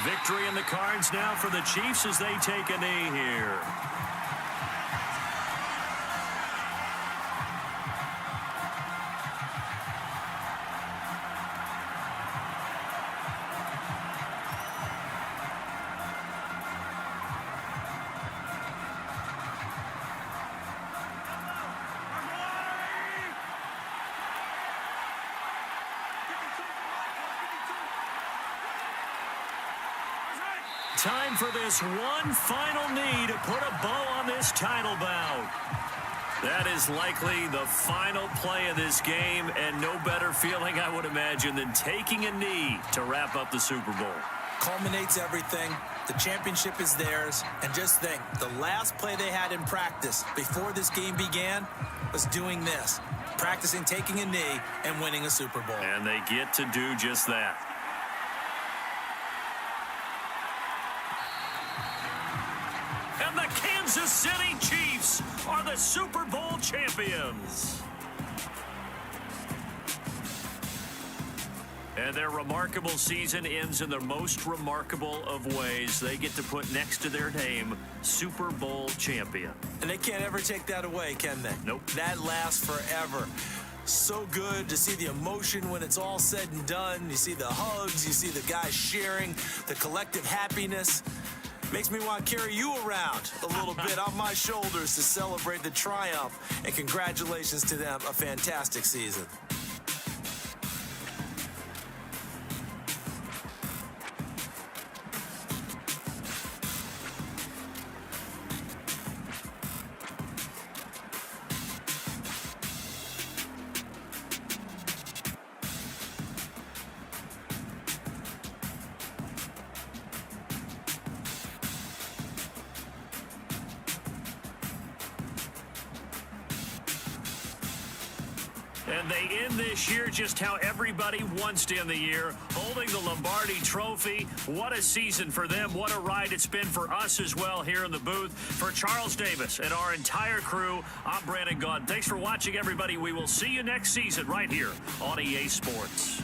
Victory in the cards now for the Chiefs as they take a knee here. Time for this one final knee to put a bow on this title bout. That is likely the final play of this game, and no better feeling, I would imagine, than taking a knee to wrap up the Super Bowl. Culminates everything. The championship is theirs. And just think, the last play they had in practice before this game began was doing this. Practicing taking a knee and winning a Super Bowl. And they get to do just that. And the Kansas City Chiefs are the Super Bowl champions. And their remarkable season ends in the most remarkable of ways. They get to put next to their name, Super Bowl champion. And they can't ever take that away, can they? Nope. That lasts forever. So good to see the emotion when it's all said and done. You see the hugs, you see the guys sharing, the collective happiness. Makes me want to carry you around a little bit on my shoulders to celebrate the triumph. And congratulations to them, a fantastic season. And they end this year just how everybody wants to end the year, holding the Lombardi Trophy. What a season for them. What a ride it's been for us as well here in the booth. For Charles Davis and our entire crew, I'm Brandon Gaudin. Thanks for watching, everybody. We will see you next season right here on EA Sports.